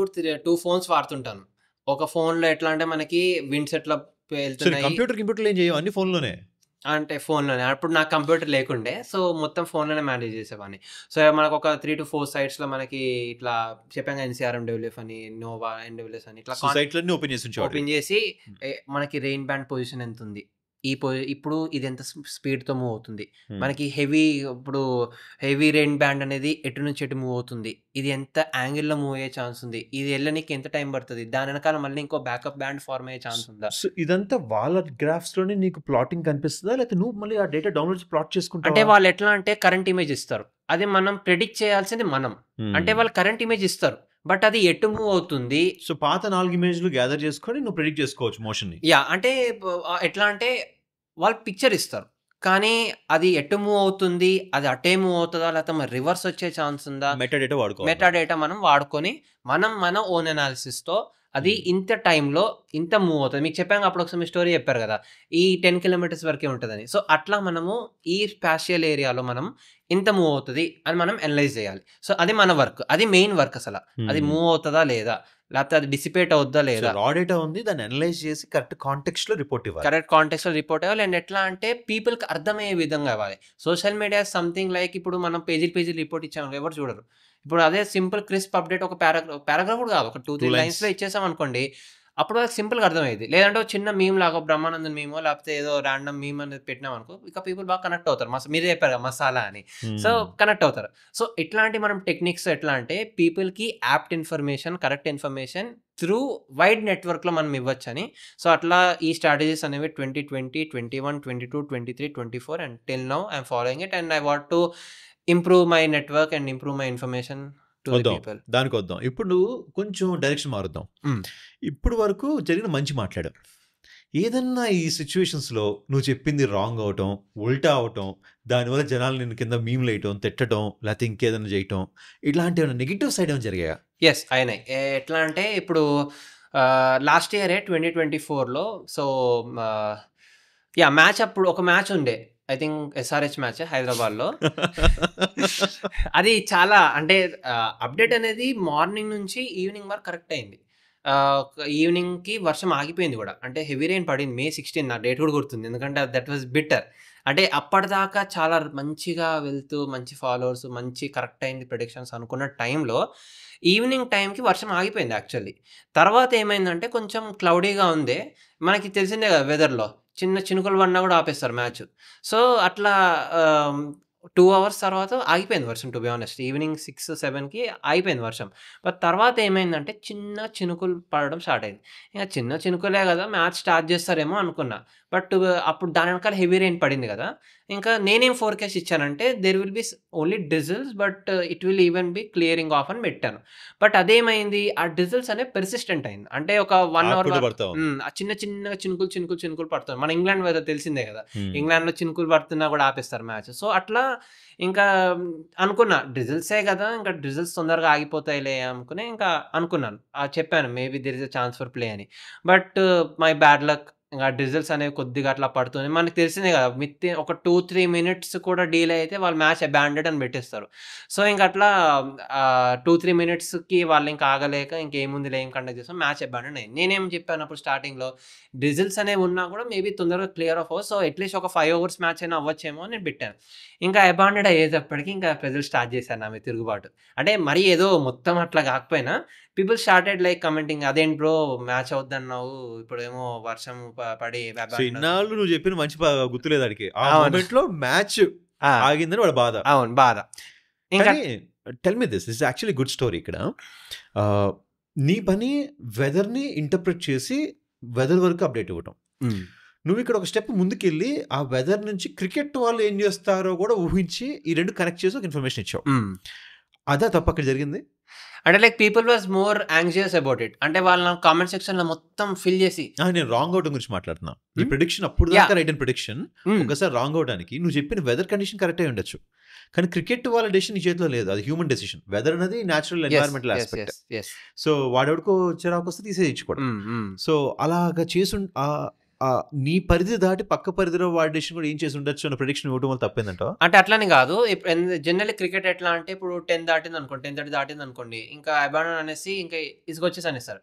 టూ ఫోన్స్ వాడుతుంటాను. ఒక ఫోన్ లో ఎట్లా అంటే మనకి విండ్స్ ఎట్లా వెళ్తున్నాయి. కంప్యూటర్ ఏం చేయవు, అన్ని ఫోన్లోనే. అంటే ఫోన్లోనే. అప్పుడు నాకు కంప్యూటర్ లేకుండే. సో మొత్తం ఫోన్లోనే మేనేజ్ చేసేవాడిని. సో మనకు ఒక 3 to 4 sites మనకి ఇట్లా చెప్పాను, ఎన్సీఆర్ఎం డెవలప్ అని, నోవా ఎన్డబ్ల్యూఎస్ అని, ఇట్లా ఓపెన్ చేసి మనకి రెయిన్ బ్యాండ్ పొజిషన్ ఎంత ఉంది, ఇప్పుడు ఇది ఎంత స్పీడ్తో మూవ్ అవుతుంది, మనకి హెవీ రెయిన్ బ్యాండ్ అనేది ఎటు నుంచి ఎటు మూవ్ అవుతుంది, ఇది ఎంత యాంగిల్లో మూవ్ అయ్యే ఛాన్స్ ఉంది, ఇది వెళ్ళడానికి ఎంత టైం పడుతుంది, దాని వెనకాల మళ్ళీ ఇంకో బ్యాకప్ బ్యాండ్ ఫార్మ్ అయ్యే ఛాన్స్ ఉందా. సో ఇదంతా వాళ్ళ గ్రాఫ్స్ లోనే నీకు ప్లాటింగ్ కనిపిస్తుందా, లేకపోతే నువ్వు మళ్ళీ ఆ డేటా డౌన్లోడ్ ప్లాట్ చేసుకుంటా? అంటే వాళ్ళు ఎట్లా అంటే కరెంట్ ఇమేజ్ ఇస్తారు, అది మనం ప్రెడిక్ట్ చేయాల్సింది మనం. అంటే వాళ్ళు కరెంట్ ఇమేజ్ ఇస్తారు, బట్ అది ఎటు మూవ్ అవుతుంది. సో పాత 4 ఇమేజ్లు గ్యాదర్ చేసుకొని నువ్వు ప్రెడిక్ట్ చేసుకోవచ్చు మోషన్ ని. అంటే ఎట్లా అంటే వాళ్ళు పిక్చర్ ఇస్తారు, కానీ అది ఎటు మూవ్ అవుతుంది, అది అటే మూవ్ అవుతుందా, లేకపోతే మరి రివర్స్ వచ్చే ఛాన్స్ ఉందా, మెటాడేటా వాడుకోవాలి. మెటాడేటా మనం వాడుకొని మన ఓన్ అనాలిసిస్తో అది ఇంత టైంలో ఇంత మూవ్ అవుతుంది. మీకు చెప్పాక అప్పుడు ఒకసారి మీ స్టోరీ చెప్పారు కదా, ఈ 10 కిలోమీటర్స్ వరకే ఉంటుందని. సో అట్లా మనము ఈ స్పాషియల్ ఏరియాలో మనం ఇంత మూవ్ అవుతుంది అని మనం అనలైజ్ చేయాలి. సో అది మన వర్క్, అది మెయిన్ వర్క్. అసలు అది మూవ్ అవుతుందా లేదా, లేకపోతే అది డిసిపేట్ అవుద్దా లేదా, రా డేటా ఉంది, దాన్ని అనలైజ్ చేసి కరెక్ట్ కాంటెక్స్ట్ లో రిపోర్ట్ ఇవ్వాలి. కరెక్ట్ కాంటెక్స్ట్ లో రిపోర్ట్ అవ్వాలి. అండ్ ఎట్లా అంటే పీపుల్కి అర్థమయ్యే విధంగా ఇవ్వాలి. సోషల్ మీడియా సంథింగ్ లైక్ ఇప్పుడు మనం పేజీలు రిపోర్ట్ ఇచ్చాము, ఎవరు చూడరు. ఇప్పుడు అదే సింపుల్ క్రిస్ప్ అప్డేట్ ఒక పారాగ్రాఫ్ కూడా కాదు, ఒక 2-3 లైన్స్ లో ఇచ్చేసాం అనుకోండి, అప్పుడు వాళ్ళకి సింపుల్గా అర్థమైంది. లేదంటే ఒక చిన్న మీమ్ లాగా బ్రహ్మానందన్ మీమో లేకపోతే ఏదో ర్యాండమ్ మీమ్ అనేది పెట్టినాం అనుకో, ఇక పీపుల్ బాగా కనెక్ట్ అవుతారు. మీరే చెప్పారు కదా మసాలా అని, సో కనెక్ట్ అవుతారు. సో ఇట్లాంటి మనం టెక్నిక్స్ ఎట్లా అంటే పీపుల్కి apt information, correct information through wide నెట్వర్క్లో మనం ఇవ్వచ్చు అని. సో అట్లా ఈ స్ట్రాటజీస్ అనేవి 2020, 21, 22, 23, 24 and till now I'm following it. And I want to improve my network and improve my information to the people. దానికి వద్దాం. ఇప్పుడు నువ్వు కొంచెం డైరెక్షన్ మారుద్దాం. ఇప్పుడు వరకు జరిగిన మంచి మాట్లాడాం. ఏదన్నా ఈ సిచ్యువేషన్స్లో నువ్వు చెప్పింది రాంగ్ అవటం, ఉల్టా అవటం, దానివల్ల జనాలు నేను కింద మీమ్లు వేయటం, తిట్టడం, లేకపోతే ఇంకేదైనా చేయటం, ఇట్లాంటి ఏమైనా నెగిటివ్ సైడ్ ఏమైనా జరిగాయా? ఎస్ అయినాయి. ఎట్లా అంటే ఇప్పుడు లాస్ట్ ఇయరే 2024లో సో మ్యాచ్, అప్పుడు ఒక మ్యాచ్ ఉండే, ఐ థింక్ ఎస్ఆర్హెచ్ మ్యాచ్ హైదరాబాద్లో. అది చాలా అంటే అప్డేట్ అనేది మార్నింగ్ నుంచి ఈవినింగ్ వరకు కరెక్ట్ అయింది. ఈవినింగ్కి వర్షం ఆగిపోయింది కూడా, అంటే హెవీ రెయిన్ పడింది. May 16 నా డేట్ కూడా గుర్తుంది, ఎందుకంటే దట్ వాజ్ బిట్టర్. అంటే అప్పటిదాకా చాలా మంచిగా వెళ్తూ మంచి ఫాలోవర్స్, మంచి కరెక్ట్ అయింది ప్రెడిక్షన్స్ అనుకున్న టైంలో ఈవినింగ్ టైంకి వర్షం ఆగిపోయింది యాక్చువల్లీ. తర్వాత ఏమైందంటే కొంచెం క్లౌడీగా ఉంది, మనకి తెలిసిందే కదా వెదర్లో చిన్న చినుకులు పడినా కూడా ఆపేస్తారు మ్యాచ్. సో అట్లా 2 hours తర్వాత ఆగిపోయింది వర్షం. టు బి ఆనెస్ట్ ఈవినింగ్ 6-7కి ఆగిపోయింది వర్షం. బట్ తర్వాత ఏమైందంటే చిన్న చినుకులు పడడం స్టార్ట్ అయింది. ఇంకా చిన్న చినుకులే కదా మ్యాచ్ స్టార్ట్ చేస్తారేమో అనుకున్నా. బట్ అప్పుడు దాని వెనకాల హెవీ రెయిన్ పడింది కదా. ఇంకా నేనేం ఫోర్కాస్ట్ ఇచ్చానంటే there will be only drizzles but it will even be clearing off అని పెట్టాను. బట్ అదేమైంది, ఆ డిజిల్స్ అనేది పెర్సిస్టెంట్ అయింది. అంటే ఒక 1 hour ఆ చిన్న చిన్నగా చినుకులు పడుతుంది. మన ఇంగ్లాండ్ వెదర్ తెలిసిందే కదా, ఇంగ్లాండ్లో చినుకులు పడుతున్నా కూడా ఆపేస్తారు మ్యాచ్. సో అట్లా ఇంకా అనుకున్నా డిజిల్సే కదా, ఇంకా డిజిల్స్ తొందరగా ఆగిపోతాయిలే అనుకుని ఇంకా అనుకున్నాను. చెప్పాను maybe there is a chance for play అని. బట్ మై బ్యాడ్ లక్, ఇంకా డిజిల్స్ అనేవి కొద్దిగా అట్లా పడుతుంది. మనకు తెలిసిందే కదా, ఒక 2-3 minutes కూడా డీలే అయితే వాళ్ళు మ్యాచ్ అబాండెడ్ అని పెట్టేస్తారు. సో ఇంక అట్లా 2-3 minutesకి వాళ్ళు ఇంకా ఆగలేక ఇంకేముంది ఏం కండక్ట్ చేస్తాం, మ్యాచ్ అబాండెడ్ అయింది. నేనేం చెప్పాను అప్పుడు స్టార్టింగ్లో, డిజిల్స్ అనేవి ఉన్నా కూడా మేబీ తొందరగా క్లియర్ ఆఫ్ అవ్వచ్చు, సో అట్లీస్ట్ ఒక 5 hours మ్యాచ్ అయినా అవ్వచ్చేమో అని నేను పెట్టాను. ఇంకా అబాండెడ్ అయ్యేటప్పటికి ఇంకా ప్రజలు స్టార్ట్ చేశారు నా మీద తిరుగుబాటు. అంటే మరీ ఏదో మొత్తం అట్లా కాకపోయినా పీపుల్ స్టార్టెడ్ లైక్ కమెంటింగ్, అదేంటి బ్రో మ్యాచ్ అవుద్దన్నావు, ఇప్పుడేమో వర్షం పడి. ఇన్నాళ్ళు నువ్వు చెప్పిన మంచి గుర్తులేదు అడిగి, ఆ మూమెంట్లో మ్యాచ్ ఆగిందని వాడు బాధ. అవును బాధ. Tell me this is actually good story. ఇక్కడ నీ పని వెదర్ని ఇంటర్ప్రిట్ చేసి వెదర్ వరకు అప్డేట్ ఇవ్వటం. నువ్వు ఇక్కడ ఒక స్టెప్ ముందుకెళ్ళి ఆ వెదర్ నుంచి క్రికెట్ వాళ్ళు ఏం చేస్తారో కూడా ఊహించి ఈ రెండు కనెక్ట్ చేసి ఒక ఇన్ఫర్మేషన్ ఇచ్చావు. అదా తప్ప అక్కడ జరిగింది. అంటే like people was more anxious about it. అంటే వాళ్ళ కామెంట్ సెక్షన్ లో మొత్తం ఫిల్ చేసి, నేను రాంగ్ అవుట్ గురించి మాట్లాడుతున్నా. ఈ ప్రిడిక్షన్ అప్పుడు దాకా రైట్ అండ్ ప్రిడిక్షన్ ఒకసారి రాంగ్ అవడానికి నువ్వు చెప్పిన వెదర్ కండిషన్ కరెక్ట్ అయి ఉండొచ్చు, కానీ క్రికెట్ వాళ్ళ డెసిషన్ నీ చేతిలో లేదు, అది హ్యూమన్ డెసిషన్. వెదర్ అనేది న్యాచురల్ ఎన్వైరన్మెంటల్ ఆస్పెక్ట్. సో వాడెవడికో చిరాకు వస్తే తీసేయించుకోవడం. సో అలాగా చేసు నీ పరిధి దాటి పక్క పరిధిలో వాడి డెసిషన్ కూడా ఏం చేసి ఉండొచ్చు అన్న ప్రిడిక్షన్ ఇవ్వడం వల్ల తప్పేందంట. అంటే అట్లని కాదు, జనరల్లీ క్రికెట్ ఎట్లా అంటే ఇప్పుడు 10 దాటింది అనుకోండి, 10:30 దాటింది అనుకోండి, ఇంకా అబాండన్ అనేసి ఇంకా ఇసుకొచ్చేసి అనేస్తారు.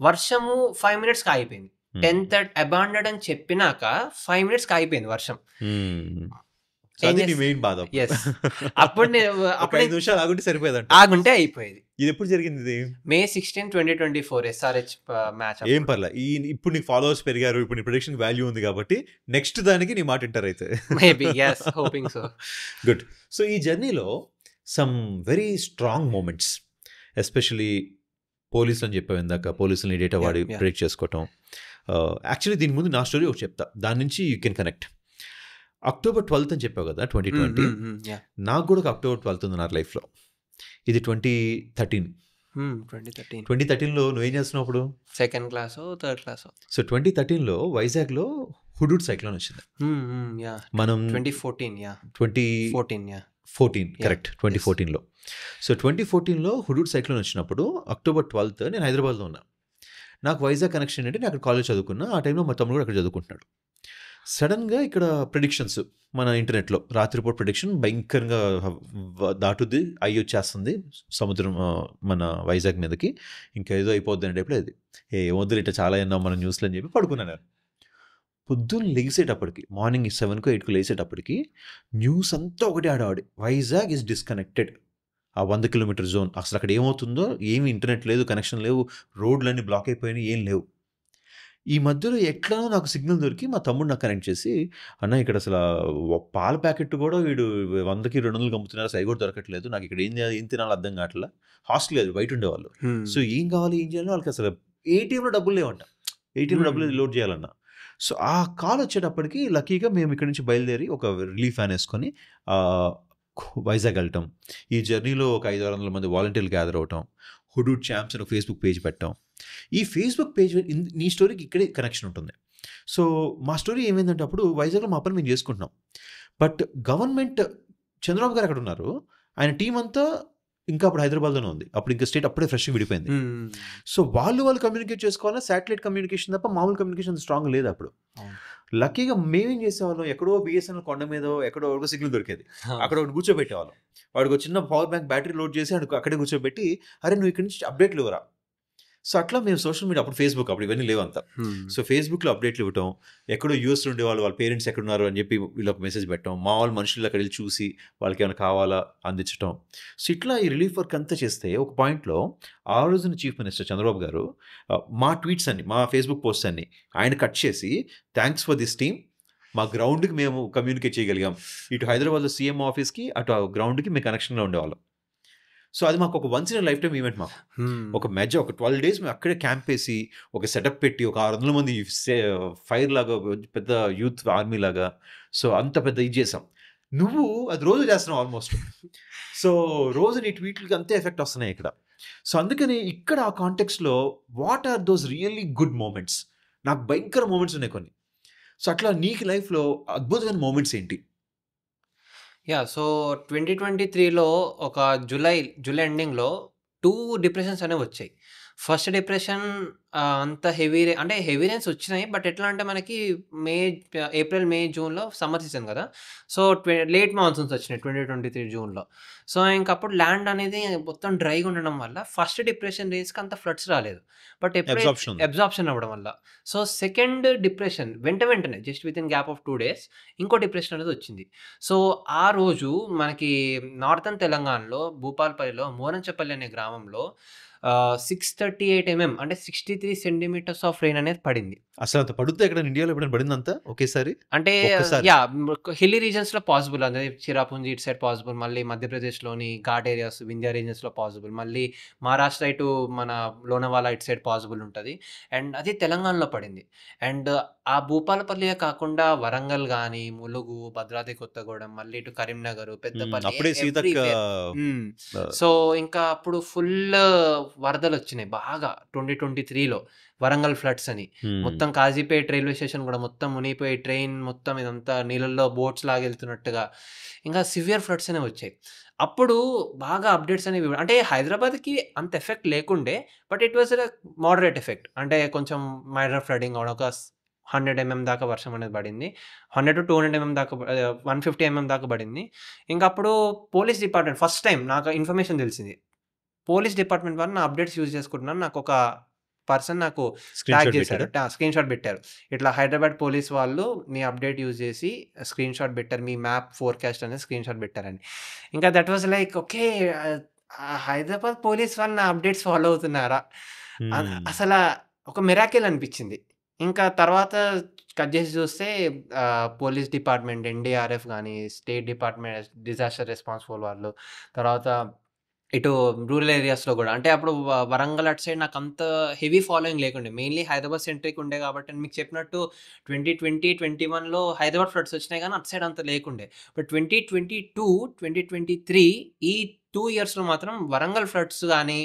వర్షము 5 minutesకి ఆగిపోయింది. 10:30 అబాండన్ అని చెప్పినాక 5 minutesకి ఆగిపోయింది వర్షం. అప్పుడు 5 నిమిషాలు ఆగుంటే సరిపోయేదంట, ఆగుంటే అయిపోయేది. ఇది ఎప్పుడు జరిగింది? May 16, 2024 SRH match. ఏం పర్లే, ఇప్పుడు నీకు ఫాలోవర్స్ పెరిగారు, ఇప్పుడు నీ ప్రెడిక్షన్ వాల్యూ ఉంది కాబట్టి నెక్స్ట్ దానికి నీ మాట వింటారు అయితే. Maybe yes, hoping so. Good. So ఈ జర్నీలో some very strong moments, especially పోలీసులు అని చెప్పావు ఇందాక, పోలీసులని డేటా వాడి ప్రెడిక్ట్ చేసుకోవటం. యాక్చువల్లీ దీని ముందు నా స్టోరీ ఒకటి చెప్తా, దాని నుంచి you can connect. October 12th అని చెప్పావు కదా 2020. నాకు కూడా ఒక October 12th ఉంది నా లైఫ్లో. ఇది 2013. 2013లో నువ్వేం చేస్తున్నావు అప్పుడు? Second class, third class. So 2013లో వైజాగ్లో హుడూడ్ సైక్లోన్ వచ్చింది. యా మనం 2014 యా 2014 యా కరెక్ట్ 2014లో. సో 2014లో హుడూడ్ సైక్లోన్ వచ్చినప్పుడు October 12th నేను హైదరాబాద్లో ఉన్నా. నాకు వైజాగ్ కనెక్షన్ అంటే నేను అక్కడ కాలేజ్ చదువుకున్నా. ఆ టైంలో మా తమ్ముడు కూడా అక్కడ చదువుకుంటున్నాడు. సడన్గా ఇక్కడ ప్రిడిక్షన్స్ మన ఇంటర్నెట్లో రాత్రిపూట ప్రిడిక్షన్ భయంకరంగా దాటుద్ది, అయ్యి వచ్చేస్తుంది సముద్రం మన వైజాగ్ మీదకి, ఇంకా ఏదో అయిపోద్ది అనే టైప్లో అది వద్దులు ఇట్లా చాలా విన్నాం మన న్యూస్లో అని చెప్పి పడుకున్నాను. పొద్దున్న లేసేటప్పటికి మార్నింగ్ 7కో 8కో లేసేటప్పటికి న్యూస్ అంతా ఒకటి ఆడాడి, వైజాగ్ ఈజ్ డిస్కనెక్టెడ్. ఆ 100 కిలోమీటర్ జోన్ అసలు అక్కడ ఏమవుతుందో ఏమి ఇంటర్నెట్ లేదు, కనెక్షన్ లేవు, రోడ్లన్నీ బ్లాక్ అయిపోయినాయి, ఏం లేవు. ఈ మధ్యలో ఎట్లనో నాకు సిగ్నల్ దొరికి మా తమ్ముడు నాకు కనెక్ట్ చేసి, అన్న ఇక్కడ అసలు పాల ప్యాకెట్ కూడా వీడు 100కి 200 అమ్ముతున్నారు, సై కూడా దొరకట్లేదు, నాకు ఇక్కడ ఏం తినాలో అర్థం కావట్లా. హాస్టల్ లేదు, బయట ఉండేవాళ్ళు. సో ఏం కావాలి ఏం చేయాలి వాళ్ళకి, అసలు ఏటీఎంలో డబ్బులు లేవంట, ఏటీఎంలో డబ్బులు లోడ్ చేయాలన్న. సో ఆ కాల్ వచ్చేటప్పటికి లక్కీగా మేము ఇక్కడ నుంచి బయలుదేరి ఒక రిలీఫ్ వ్యాన్ వేసుకొని వైజాగ్ వెళ్ళటం. ఈ జర్నీలో ఒక 500-600 మంది వాలంటీర్లు గ్యాదర్ అవటం, హుడూడ్ ఛాంప్స్ అని ఒక ఫేస్బుక్ పేజ్ పెట్టాం. ఈ ఫేస్బుక్ పేజ్ నీ స్టోరీకి ఇక్కడే కనెక్షన్ ఉంటుంది. సో మా స్టోరీ ఏమైందంటే అప్పుడు వైజాగ్లో మా పని మేము చేసుకుంటున్నాం, బట్ గవర్నమెంట్ చంద్రబాబు గారు అక్కడ ఉన్నారు, ఆయన టీం అంతా ఇంకా అప్పుడు హైదరాబాద్లోనే ఉంది. అప్పుడు ఇంకా స్టేట్ అప్పుడే ఫ్రెష్గా విడిపోయింది. సో వాళ్ళు కమ్యూనికేట్ చేసుకోవాలన్నా శాటిలైట్ కమ్యూనికేషన్ తప్ప మామూలు కమ్యూనికేషన్ స్ట్రాంగ్ లేదు అప్పుడు. లక్కీగా మేమేం చేసేవాళ్ళం, ఎక్కడో బిఎస్ఎన్ఎల్ కొండ మీద ఎక్కడో ఒక సిగ్నల్ దొరికేది, అక్కడ ఒకటి కూర్చోబెట్టేవాళ్ళం. వాడికి చిన్న పవర్ బ్యాంక్ బ్యాటరీ లోడ్ చేసి అక్కడే కూర్చోబెట్టి, అరే నువ్వు ఇక్కడి నుంచి అప్డేట్లు ఇవ్వరా. సో అట్లా మేము సోషల్ మీడియా, అప్పుడు ఫేస్బుక్ అప్పుడు ఇవన్నీ లేవంతా. సో ఫేస్బుక్లో అప్డేట్లు ఇవ్వటం, ఎక్కడో యూఎస్లో ఉండేవాళ్ళు వాళ్ళ పేరెంట్స్ ఎక్కడున్నారు అని చెప్పి వీళ్ళకి మెసేజ్ పెట్టడం, మా వాళ్ళు మనుషులు అక్కడ వెళ్ళి చూసి వాళ్ళకి ఏమైనా కావాలా అందించడం. సో ఇట్లా ఈ రిలీఫ్ వర్క్ అంతా చేస్తే ఒక పాయింట్లో ఆ రోజున చీఫ్ మినిస్టర్ చంద్రబాబు గారు మా ట్వీట్స్ అన్ని, మా ఫేస్బుక్ పోస్ట్ అన్ని ఆయన కట్ చేసి, థ్యాంక్స్ ఫర్ దిస్ టీమ్, మా గ్రౌండ్కి మేము కమ్యూనికేట్ చేయగలిగాం, ఇటు హైదరాబాద్లో సీఎం ఆఫీస్కి అటు గ్రౌండ్కి మేము కనెక్షన్లో ఉండేవాళ్ళం. సో అది మాకు ఒక once in life time event. మాకు ఒక 12 days మేము అక్కడే క్యాంప్ వేసి ఒక సెటప్ పెట్టి ఒక 600 మంది ఫైర్ లాగా పెద్ద యూత్ ఆర్మీ లాగా, సో అంత పెద్ద ఇది చేసాం. నువ్వు అది రోజు చేస్తున్నావు ఆల్మోస్ట్. సో రోజు నీ ట్వీట్లకి అంతే ఎఫెక్ట్ వస్తున్నాయి ఇక్కడ. సో అందుకని ఇక్కడ ఆ కాంటెక్స్లో what are those really good moments, నాకు భయంకర మూమెంట్స్ ఉన్నాయి కొన్ని. సో అట్లా నీకు లైఫ్లో అద్భుతమైన మూమెంట్స్ ఏంటి? యా సో 2023లో ఒక జూలై ఎండింగ్లో 2 డిప్రెషన్స్ అనేవి వచ్చాయి. ఫస్ట్ డిప్రెషన్ అంత అంటే హెవీ రైన్స్ వచ్చినాయి, బట్ ఎట్లా అంటే మనకి ఏప్రిల్ మే జూన్లో సమ్మర్ సీజన్ కదా, సో లేట్ మాన్సూన్స్ వచ్చినాయి 2023 జూన్లో. సో ఇంకప్పుడు ల్యాండ్ అనేది మొత్తం డ్రైగా ఉండడం వల్ల ఫస్ట్ డిప్రెషన్ రేస్కి అంత ఫ్లడ్స్ రాలేదు, బట్ అబ్జార్ప్షన్ అవ్వడం వల్ల. సో సెకండ్ డిప్రెషన్ వెంటనే just with in gap of 2 days ఇంకో డిప్రెషన్ అనేది వచ్చింది. సో ఆ రోజు మనకి నార్థన్ తెలంగాణలో భూపాలపల్లిలో మోరంచపల్లి అనే గ్రామంలో 638 mm అంటే 63 సెంటీమీటర్స్ ఆఫ్ రెయిన్ అనేది పడింది. అసలు అంత పడుతుంది ఎక్కడ ఇండియాలో ఎప్పుడైనా పడిందంతా ఒకేసారి? అంటే యా హిల్లీ రీజన్స్లో పాసిబుల్, అదే చిరాపుంజి ఇటు సైడ్ పాసిబుల్, మళ్ళీ మధ్యప్రదేశ్లోని ఘాట్ ఏరియాస్ వింధ్యా రీజన్స్లో పాసిబుల్, మళ్ళీ మహారాష్ట్ర ఇటు మన లోనావాలా ఇటు సైడ్ పాసిబుల్ ఉంటుంది, అండ్ అది తెలంగాణలో పడింది. అండ్ ఆ భూపాలపల్లియే కాకుండా వరంగల్ కానీ, ములుగు, భద్రాద్రి కొత్తగూడెం, మళ్ళీ ఇటు కరీంనగర్, పెద్దపల్లి. సో ఇంకా అప్పుడు ఫుల్ వరదలు వచ్చినాయి బాగా 2023లో, వరంగల్ ఫ్లడ్స్ అని. మొత్తం కాజీపేట్ రైల్వే స్టేషన్ కూడా మొత్తం మునిగిపోయి, ట్రైన్ మొత్తం ఇదంతా నీళ్ళల్లో బోట్స్ లాగా వెళ్తున్నట్టుగా, ఇంకా సివియర్ ఫ్లడ్స్ అనేవి వచ్చాయి. అప్పుడు బాగా అప్డేట్స్ అనేవి, అంటే హైదరాబాద్కి అంత ఎఫెక్ట్ లేకుండే, but it was moderate effect, అంటే కొంచెం మైనర్ ఫ్లడింగ్ అవడం, ఒక 100 mm దాకా వర్షం అనేది పడింది, 100 to 200 mm దాకా, 150 mm దాకా పడింది. ఇంకా అప్పుడు పోలీస్ డిపార్ట్మెంట్ ఫస్ట్ టైం నాకు ఇన్ఫర్మేషన్ తెలిసింది, పోలీస్ డిపార్ట్మెంట్ వాళ్ళు నా అప్డేట్స్ యూజ్ చేసుకుంటున్నాను, నాకు ఒక పర్సన్ నాకు ట్యాగ్ చేశారు, స్క్రీన్ షాట్ పెట్టారు, ఇట్లా హైదరాబాద్ పోలీస్ వాళ్ళు మీ అప్డేట్ యూజ్ చేసి స్క్రీన్ షాట్ పెట్టారు, మీ మ్యాప్ ఫోర్కాస్ట్ అనేది స్క్రీన్ షాట్ పెట్టారని. ఇంకా that was like okay, Hyderabad police వాళ్ళు నా అప్డేట్స్ ఫాలో అవుతున్నారా, అసలు ఒక మిరాకిల్ అనిపించింది. ఇంకా తర్వాత కట్ చేసి చూస్తే పోలీస్ డిపార్ట్మెంట్, ఎన్డీఆర్ఎఫ్ కానీ, స్టేట్ డిపార్ట్మెంట్ డిజాస్టర్ రెస్పాన్స్ వాళ్ళు, తర్వాత ఇటు రూరల్ ఏరియాస్‌లో గూడా. అంటే అప్పుడు వరంగల్ అటు సైడ్ నాకంత హెవీ ఫాలోయింగ్ లేకుండే. మెయిన్‌లీ హైదరాబాద్ సెంట్రిక్ ఉండే కాబట్టి నేను మీకు చెప్పినట్టు 2020, 21లో హైదరాబాద్ ఫ్లడ్స్ వచ్చినాయి గానీ అటు సైడ్ అంత లేకుండే. బట్ 2022, 2023 ఈ 2 ఇయర్స్‌లో మాత్రం వరంగల్ ఫ్లడ్స్ గానీ,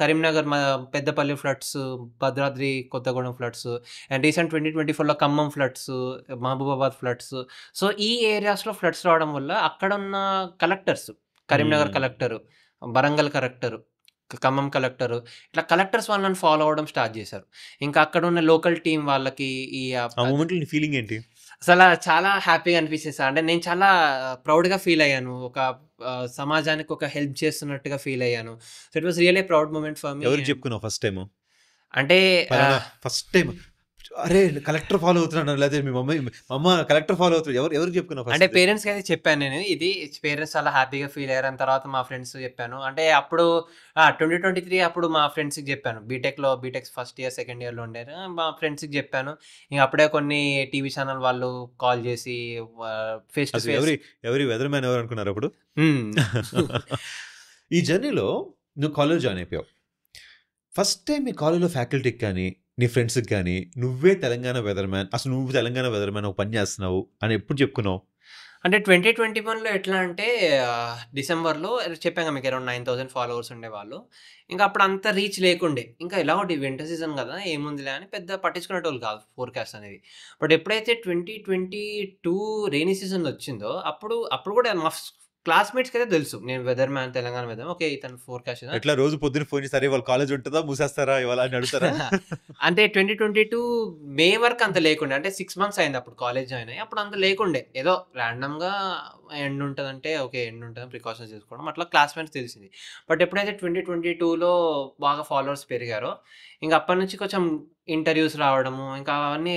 Karimnagar Peddapalli floods, Bhadradri Kothagudem floods and recent 2024లో Khammam floods, Mahabubabad floods. So, ఈ ఏరియాస్‌లో ఫ్లడ్స్ రావడం వల్ల అక్కడున్న collectors, Karimnagar collector, Warangal collector, Khammam collector, ఇట్లా కలెక్టర్స్ వాళ్ళని ఫాలో అవ్వడం స్టార్ట్ చేశారు. ఇంకా అక్కడున్న లోకల్ టీమ్ వాళ్ళకి ఈ ఆ మూమెంట్‌లో నీ ఫీలింగ్ ఏంటి? అసల చాలా హ్యాపీగా అనిపించింది సార్. అంటే నేను చాలా ప్రౌడ్‌గా ఫీల్ అయ్యాను. ఒక సమాజానికి ఒక హెల్ప్ చేస్తున్నట్టుగా ఫీల్ అయ్యాను. So, it was really proud moment for me. ఎవరికి చెప్పుకున్నావు ఫస్ట్ టైము? అంటే ఫస్ట్ టైం అరే కలెక్టర్ ఫాలో అవుతున్నాను, లేకపోతే మీ అమ్మ కలెక్టర్ ఫాలో అవుతున్నారు, ఎవరికి చెప్పుకున్నావు? అంటే పేరెంట్స్‌కి అయితే చెప్పాను నేను. ఇది పేరెంట్స్ చాలా హ్యాపీగా ఫీల్ అయ్యారు. అని తర్వాత మా ఫ్రెండ్స్ చెప్పాను. అంటే అప్పుడు 2023 అప్పుడు మా ఫ్రెండ్స్‌కి చెప్పాను. బీటెక్ ఫస్ట్ ఇయర్, సెకండ్ ఇయర్‌లో ఉండారు. మా ఫ్రెండ్స్‌కి చెప్పాను. ఇంక అప్పుడే కొన్ని టీవీ ఛానల్ వాళ్ళు కాల్ చేసి ఫేస్ టు ఫేస్. ఎవరి వెదర్ మ్యాన్ ఎవరు అనుకున్నారు అప్పుడు? ఈ జర్నీలో నువ్వు కాలేజ్ జాయిన్ అయిపోయావు. ఫస్ట్ టైం మీ కాలేజ్లో ఫ్యాకల్టీకి కానీ నీ ఫ్రెండ్స్కి కానీ నువ్వే తెలంగాణ వెదర్ మ్యాన్, అసలు నువ్వు తెలంగాణ వెదర్ మ్యాన్ ఒక పని చేస్తున్నావు అని ఎప్పుడు చెప్పుకున్నావు? అంటే 2021లో ఎట్లా అంటే డిసెంబర్‌లో చెప్పాను మీకు అరౌండ్ 9000 ఫాలోవర్స్ ఉండేవాళ్ళు. ఇంకా అప్పుడు అంత రీచ్ లేకుండే. ఇంకా ఎలాగో వింటర్ సీజన్ కదా ఏముందిలే అని పెద్ద పట్టించుకునేటోళ్ళు కాదు ఫోర్‌కాస్ట్ అనేవి. బట్ ఎప్పుడైతే 2022 రెయినీ సీజన్ వచ్చిందో అప్పుడు కూడా మా క్లాస్‌మేట్స్‌కి అయితే తెలుసు. నేను weather man, Telangana weather. Okay, ఇతను ఫోర్‌కాస్ట్ ఎట్లా రోజు పొద్దున ఫోన్ చేసి, "సరే ఇవాళ కాలేజ్ ఉంటుందా, మూసేస్తారా ఇవాళ" అని అడుగుతారా? అంటే 2022 మే వరకు అంత లేకుండే. అంటే 6 మంత్స్ అయింది అప్పుడు కాలేజ్ జాయిన్ అయ్యి. అప్పుడు అంత లేకుండే. ఏదో ర్యాండమ్‌గా ఎండ్ ఉంటదంటే ఓకే, ఎండ్ ఉంటదని ప్రికాషన్స్ తీసుకోవడం. అట్లా క్లాస్‌మేట్స్ తెలిసింది. బట్ ఎప్పుడైతే 2022లో బాగా ఫాలోవర్స్ పెరిగారో, ఇంక అప్పటి నుంచి కొంచెం ఇంటర్వ్యూస్ రావడము, ఇంకా అవన్నీ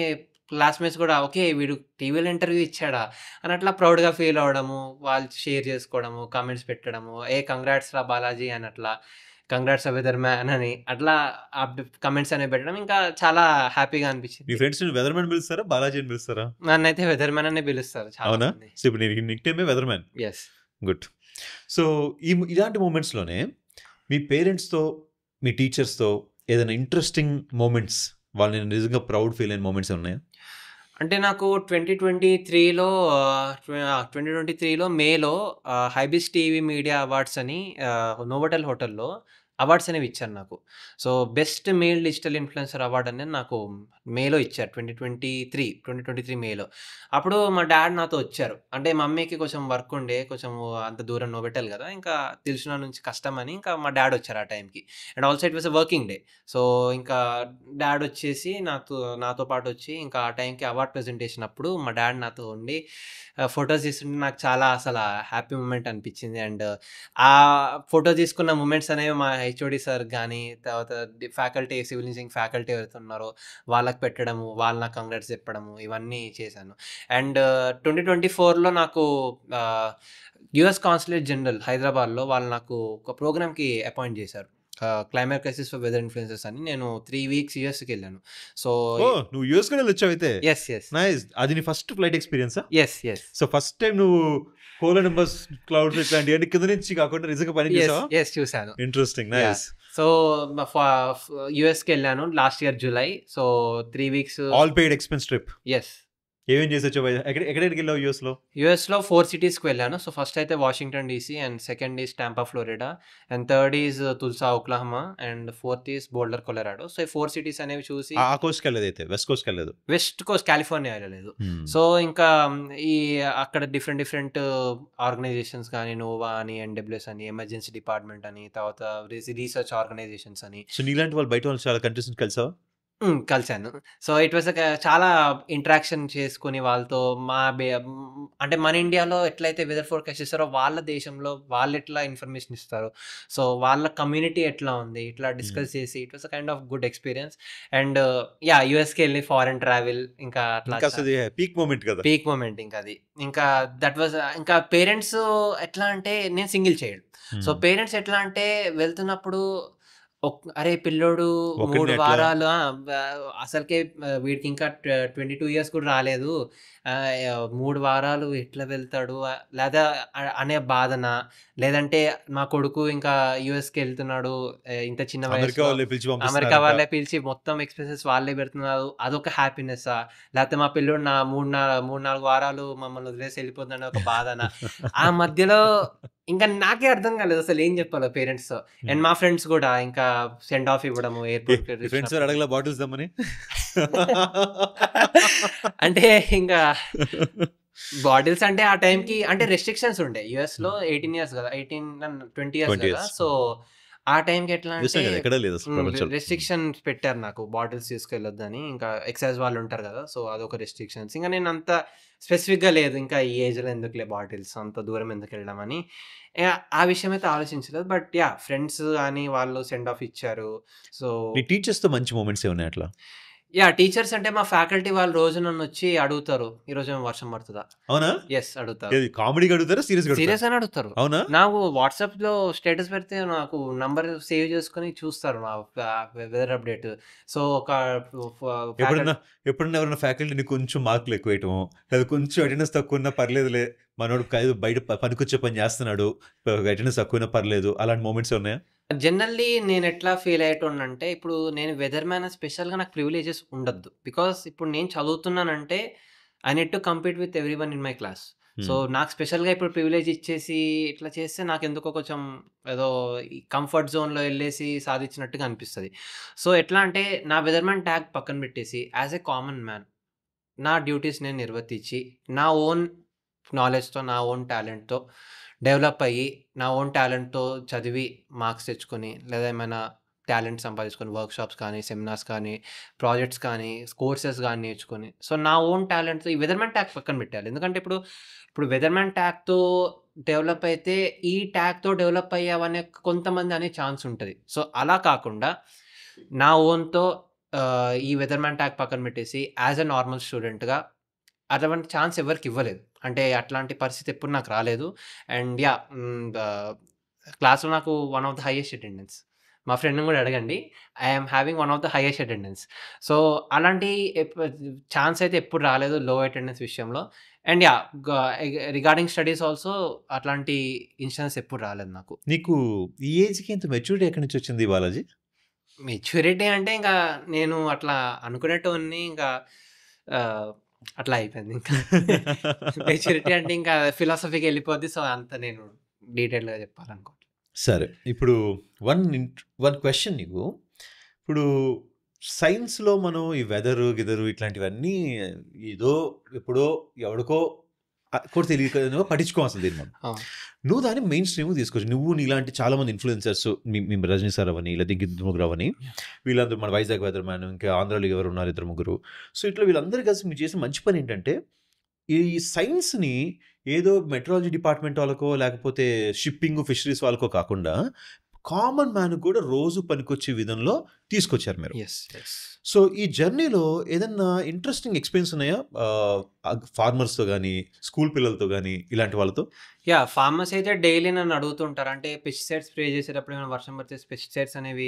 క్లాస్‌మేట్స్ కూడా ఓకే, వీడు టీవీలో ఇంటర్వ్యూ ఇచ్చాడా అని అట్లా ప్రౌడ్‌గా ఫీల్ అవ్వడము, వాళ్ళు షేర్ చేసుకోవడము, కామెంట్స్ పెట్టడము, ఏ కంగ్రాట్స్ రా బాలాజీ అని అట్లా, కంగ్రాట్స్ వెదర్ మ్యాన్ అని అట్లా కమెంట్స్ అనేవి పెట్టడం ఇంకా చాలా హ్యాపీగా అనిపించింది. మీ ఫ్రెండ్స్ వెదర్ మ్యాన్ పిలుస్తారా, బాలాజీ అని పిలుస్తారా? నన్నైతే వెదర్ మ్యాన్ అనే పిలుస్తారు చాలా అవునా? మంది. సో ఇప్పుడు నేను నిక్ నేమే weather man. Yes. Good. So ఇలాంటి మూమెంట్స్లోనే మీ పేరెంట్స్తో, మీ టీచర్స్తో ఏదైనా ఇంట్రెస్టింగ్ మూమెంట్స్, వాళ్ళు నేను నిజంగా ప్రౌడ్ ఫీల్ అయిన మూమెంట్స్ ఉన్నాయా? అంటే నాకు 2023లో మేలో హైబిస్ టీవీ మీడియా అవార్డ్స్ అని నోవోటెల్ హోటల్లో అవార్డ్స్ అనేవి ఇచ్చారు నాకు. So, best male digital influencer award అనేది నాకు మేలో ఇచ్చారు. 2023 మేలో. అప్పుడు మా డ్యాడ్ నాతో వచ్చారు. అంటే మమ్మీకి కొంచెం వర్క్ ఉండే, కొంచెం అంత దూరం నోవోటెల్ కదా! ఇంకా తెలిసిన నుంచి కష్టమని ఇంకా మా డ్యాడ్ వచ్చారు ఆ టైంకి. And also it was a working day. So, ఇంకా డ్యాడ్ వచ్చేసి నాతో పాటు వచ్చి ఇంకా ఆ టైంకి అవార్డ్ ప్రెజెంటేషన్ అప్పుడు మా డ్యాడ్ నాతో ఉండి ఫోటోస్ తీసుకుంటే నాకు చాలా అసలు హ్యాపీ మూమెంట్ అనిపించింది. అండ్ ఆ ఫోటో తీసుకున్న మూమెంట్స్ అనేవి మా హెచ్ఓడి సార్ కానీ, తర్వాత ఫ్యాకల్టీ, సివిల్ ఇంజనీరింగ్ ఫ్యాకల్టీ ఎవరైతే ఉన్నారో వాళ్ళకి పెట్టడము, వాళ్ళు నాకు కంగ్రాట్స్ చెప్పడము, ఇవన్నీ చేశాను. అండ్ 2024లో నాకు యూఎస్ కాన్సులేట్ జనరల్ హైదరాబాద్లో వాళ్ళు నాకు ఒక ప్రోగ్రామ్‌కి అపాయింట్ చేశారు. Climate crisis for weather influencers అని. నేను 3 వీక్స్ యూఎస్‌కి వెళ్ళాను. సో, నువ్వు యూఎస్ కూడా వెళ్ళొచ్చావు అయితే. యెస్. నైస్. అది నీ ఫస్ట్ ఫ్లైట్ ఎక్స్పీరియన్సా? యెస్. సో ఫస్ట్ టైం నువ్వు కోలంబస్ క్లౌడ్స్ ఇట్లాంటి అంటే కింద నుంచి కాకుండా నిజంగా పని చేసావా? యెస్, చూశాను. ఇంట్రెస్టింగ్. నైస్. సో, యూఎస్‌కి వెళ్ళాను last year July. So, 3 weeks all paid expense trip. Yes. ఏమేం చేసొచ్చావు? ఎక్కడికి వెళ్ళావు యూఎస్‌లో 4 సిటీస్‌కి వెళ్ళాను. సో, ఫస్ట్ అయితే Washington DC, and second is Tampa Florida, and third is Tulsa Oklahoma, and fourth is bolder Colorado. So, ఈ 4 cities అనేవి చూసి ఆ కోస్ట్కి వెళ్ళలేదు అయితే, వెస్ట్ కోస్ట్కి వెళ్ళలేదు. వెస్ట్ కోస్ట్ కాలిఫోర్నియా వెళ్ళలేదు. సో, ఇంకా ఈ అక్కడ డిఫరెంట్ ఆర్గనైజేషన్స్ కానీ, నోవా అని, ఎన్‌డబ్ల్యూఎస్ అని, ఎమర్జెన్సీ డిపార్ట్మెంట్ అని, తర్వాత రీసెర్చ్ ఆర్గనైజేషన్స్ అని. సో నీలాంటి వాళ్ళు బయట వాళ్ళు చాలా కంట్రీస్ కలిసావా? కలిసాను. సో, ఇట్ వాస్ చాలా ఇంటరాక్షన్ చేసుకొని వాళ్ళతో అంటే మన ఇండియాలో ఎట్లయితే వెదర్ ఫోర్‌కాస్ట్ చేస్తారో వాళ్ళ దేశంలో వాళ్ళెట్లా ఇన్ఫర్మేషన్ ఇస్తారో, సో వాళ్ళ కమ్యూనిటీ ఎట్లా ఉంది, ఇట్లా డిస్కస్ చేసి it was kind of good experience. And యూఎస్‌కి వెళ్ళి ఫారెన్ ట్రావెల్ ఇంకా అట్లా పీక్ మూమెంట్ కదా. పీక్ మూమెంట్ ఇంకా అది. ఇంకా దట్ వాస్ ఇంకా పేరెంట్స్ ఎట్లా అంటే నేను సింగిల్ చైల్డ్. సో, పేరెంట్స్ ఎట్లా అంటే వెళ్తున్నప్పుడు అరే పిల్లోడు ఒకరిని 3 ఎట్లా వారాలు అసలుకే వీడికి ఇంకా 22 ఇయర్స్ కూడా రాలేదు. 3 వారాలు ఎట్లా వెళ్తాడు? లేదా అనే బాధనా? లేదంటే మా కొడుకు ఇంకా యూఎస్‌కి వెళ్తున్నాడు. ఇంత చిన్న అమెరికా వయసులో వాళ్ళే పిలిచి అమెరికా పంపిస్తున్నారంట. వాళ్ళే పిలిచి మొత్తం ఎక్స్‌పెన్సెస్ వాళ్ళే పెడుతున్నారు. అదొక హ్యాపీనెస్సా? లేకపోతే మా పిల్లోడు 3, 4 వారాలు మమ్మల్ని వదిలేసి వెళ్ళిపోతుందనే ఒక బాధనా? ఆ మధ్యలో ఇంకా నాకే అర్థం కాలేదు అసలు ఏం చెప్పాలో పేరెంట్స్‌తో. అండ్ మా ఫ్రెండ్స్ కూడా ఇంకా సెండ్ ఆఫ్ ఇవ్వడము ఎయిర్‌పోర్ట్‌కి మీ ఫ్రెండ్స్ వచ్చినప్పుడు. అడగల బాటిల్స్ దమ్మని? అంటే ఇంకా బాటిల్స్ అంటే ఆ టైంకి అంటే రెస్ట్రిక్షన్స్ ఉండే. యూఎస్‌లో 18 ఇయర్స్ కదా! 20 ఇయర్స్ 20 కదా! ఇయర్స్. సో, ఆ టైంకి ఎట్లా చూసాం అంటే కదా! ఎక్కడా లేదు అసలు ప్రపంచంలో. రెస్ట్రిక్షన్స్ పెట్టారు నాకు. బాటిల్స్ తీసుకెళ్ళొద్దని. ఇంకా ఎక్సైజ్ వాళ్ళు ఉంటారు కదా! సో, అదొక రెస్ట్రిక్షన్స్. ఇంక నేను అంత స్పెసిఫిక్‌గా లేదు. ఇంకా ఈ ఏజ్‌లో ఎందుకులే బాటిల్స్ అంత దూరం ఎందుకెళ్ళడం అని. ఆ విషయం అయితే ఆలోచించలేదు. But yeah! ఫ్రెండ్స్ అని వాళ్ళు సెండ్ ఆఫ్ ఇచ్చారు. సో నీ టీచర్స్‌తో మంచి మొమెంట్స్ ఏమున్నాయి అట్లా? యాహ్! టీచర్స్ అంటే మా ఫ్యాకల్టీ వాళ్ళు రోజు నన్నొచ్చి అడుగుతారు. ఈరోజేమో వర్షం పడతదా? అవునా? యెస్ అడుగుతారు. ఏది కామెడీగా అడుగుతారా? సీరియస్‌గా అడుగుతారా? సీరియస్‌గానే అడుగుతారు. అవునా? నాకు వాట్సాప్‌లో స్టేటస్ పెడితే నాకు నంబర్ సేవ్ చేసుకొని చూస్తారు నా వెదర్ అప్డేట్. సో, ఒక ఎప్పుడన్నా ఫ్యాకల్టీ ఎప్పుడన్నా ఎవరైనా ఫ్యాకల్టీని కొంచెం మార్కులు ఎక్కువేయటమో, లేదా కొంచెం అటెండెన్స్ తక్కువున్నా పర్లేదులే, మనోడు బయట పనికొచ్చే పని చేస్తున్నాడు, అటెండెన్స్ తక్కువైనా పర్లేదు, అలాంటి మొమెంట్స్ ఉన్నాయా? జనరల్లీ నేనెట్లా ఫీల్ అయ్యేటోడినంటే, ఇప్పుడు నేను వెదర్ మ్యాన్ అని స్పెషల్‌గా నాకు ప్రివిలేజెస్ ఉండొద్దు. బికాజ్ ఇప్పుడు నేను చదువుతున్నానంటే, I need to compete with everyone in my class. So, hmm. నాకు స్పెషల్‌గా ఇప్పుడు ప్రివిలేజ్ ఇచ్చేసి, ఇట్లా చేస్తే నాకెందుకో కొంచెం ఏదో ఈ కంఫర్ట్ జోన్‌లో ఎళ్ళేసి సాధించినట్టుగా అనిపిస్తది. సో, ఎట్లా అంటే, నా వెదర్ మ్యాన్ ట్యాగ్ పక్కన పెట్టేసి, యాస్ ఎ కామన్ మ్యాన్ నా డ్యూటీస్ నేను నిర్వర్తించి, నా ఓన్ నాలెడ్జ్‌తో, నా ఓన్ టాలెంట్‌తో డెవలప్ అయ్యి, నా ఓన్ టాలెంట్‌తో చదివి మార్క్స్ తెచ్చుకొని, లేదా ఏమైనా టాలెంట్ సంపాదించుకొని వర్క్‌షాప్స్ కానీ, సెమినార్స్ కానీ, ప్రాజెక్ట్స్ కానీ, కోర్సెస్ గాని నేర్చుకొని, సో, నా ఓన్ టాలెంట్‌తో ఈ వెదర్‌మ్యాన్ ట్యాగ్ పక్కన పెట్టేయాలి. ఎందుకంటే ఇప్పుడు వెదర్‌మ్యాన్ ట్యాగ్‌తో డెవలప్ అయితే, ఈ ట్యాగ్‌తో డెవలప్ అయ్యావనే కొంతమంది అనే ఛాన్స్ ఉంటది. సో, అలా కాకుండా నా ఓన్‌తో ఈ వెదర్‌మ్యాన్ ట్యాగ్ పక్కన పెట్టేసి యాస్ ఎ నార్మల్ స్టూడెంట్‌గా అటువంటి ఛాన్స్ ఎవరికీ ఇవ్వలేదు. అంటే అట్లాంటి పరిస్థితి ఎప్పుడు నాకు రాలేదు. And yeah! క్లాస్‌లో నాకు one of the highest attendance. మా ఫ్రెండ్‌ని గూడా అడగండి. I am having one of the highest attendance. So, అలాంటి ఛాన్స్ అయితే ఎప్పుడు రాలేదు లో అటెండెన్స్ విషయంలో. And yeah! Regarding studies also అట్లాంటి ఇన్సిడెన్స్ ఎప్పుడు రాలేదు నాకు. నీకు ఈ ఏజ్‌కి ఇంత మెచ్యూరిటీ ఎక్కడి నుంచి వచ్చింది బాలాజీ? మెచ్యూరిటీ అంటే ఇంకా నేను అట్లా అనుకునేటోడిని ఇంకా ఆహ్, అట్లా అయిపోయింది ఇంకా. మెచ్యూరిటీ అంటే ఇంకా ఫిలాసఫీకి ఎళ్ళిపోద్ది. సో, అంత నేను డీటెయిల్‌గా చెప్పాలనుకోవట్లేదు. సరే. ఇప్పుడు వన్ క్వెషన్ నీకు. ఇప్పుడు సైన్స్‌లో మనం ఈ వెదరు, గిదరు ఇట్లాంటివన్నీ ఏదో ఎప్పుడో ఎవడికో కూడా తెలియకనో పట్టించుకోం అసలు దీన్ని మనం. అవును. నువ్వు దాన్ని మెయిన్ స్ట్రీమ్‌కి తీసుకొచ్చావు. నువ్వు నీలాంటి చాలా మంది ఇన్‌ఫ్లుయెన్సర్స్ మీ రజనీ సార్ అవ్వని, లేదా ఇంకిద్దరు ముగ్గురు అవ్వని, వీళ్ళందరూ మన వైజాగ్ వెదర్ మ్యాన్, ఇంకా ఆంధ్రాలో ఎవరు ఉన్నారు ఇద్దరు ముగ్గురు. సో, ఇట్లా వీళ్ళందరూ కలిసి మీరు చేసిన మంచి పని ఏంటంటే, ఈ సైన్స్‌ని ఏదో మెట్రాలజీ డిపార్ట్మెంట్ వాళ్ళకో, లేకపోతే షిప్పింగ్, ఫిషరీస్ వాళ్ళకో కాకుండా, కామన్ మ్యాన్‌కి కూడా రోజు పనికొచ్చే విధంలో తీసుకొచ్చారు మీరు. యెస్. యెస్. సో, ఈ జర్నీలో ఏదన్నా ఇంట్రెస్టింగ్ ఎక్స్‌పీరియన్స్ ఉన్నాయా? ఫార్మర్స్‌తో గాని, స్కూల్ పిల్లలతో గాని, ఇలాంటి వాళ్ళతో? యాహ్! ఫార్మర్స్ అయితే డైలీ నన్ను అడుగుతుంటారు. అంటే పెస్టిసైడ్స్ స్ప్రే చేసేటప్పుడు ఏమైనా వర్షం పడితే పెస్టిసైడ్స్ అనేవి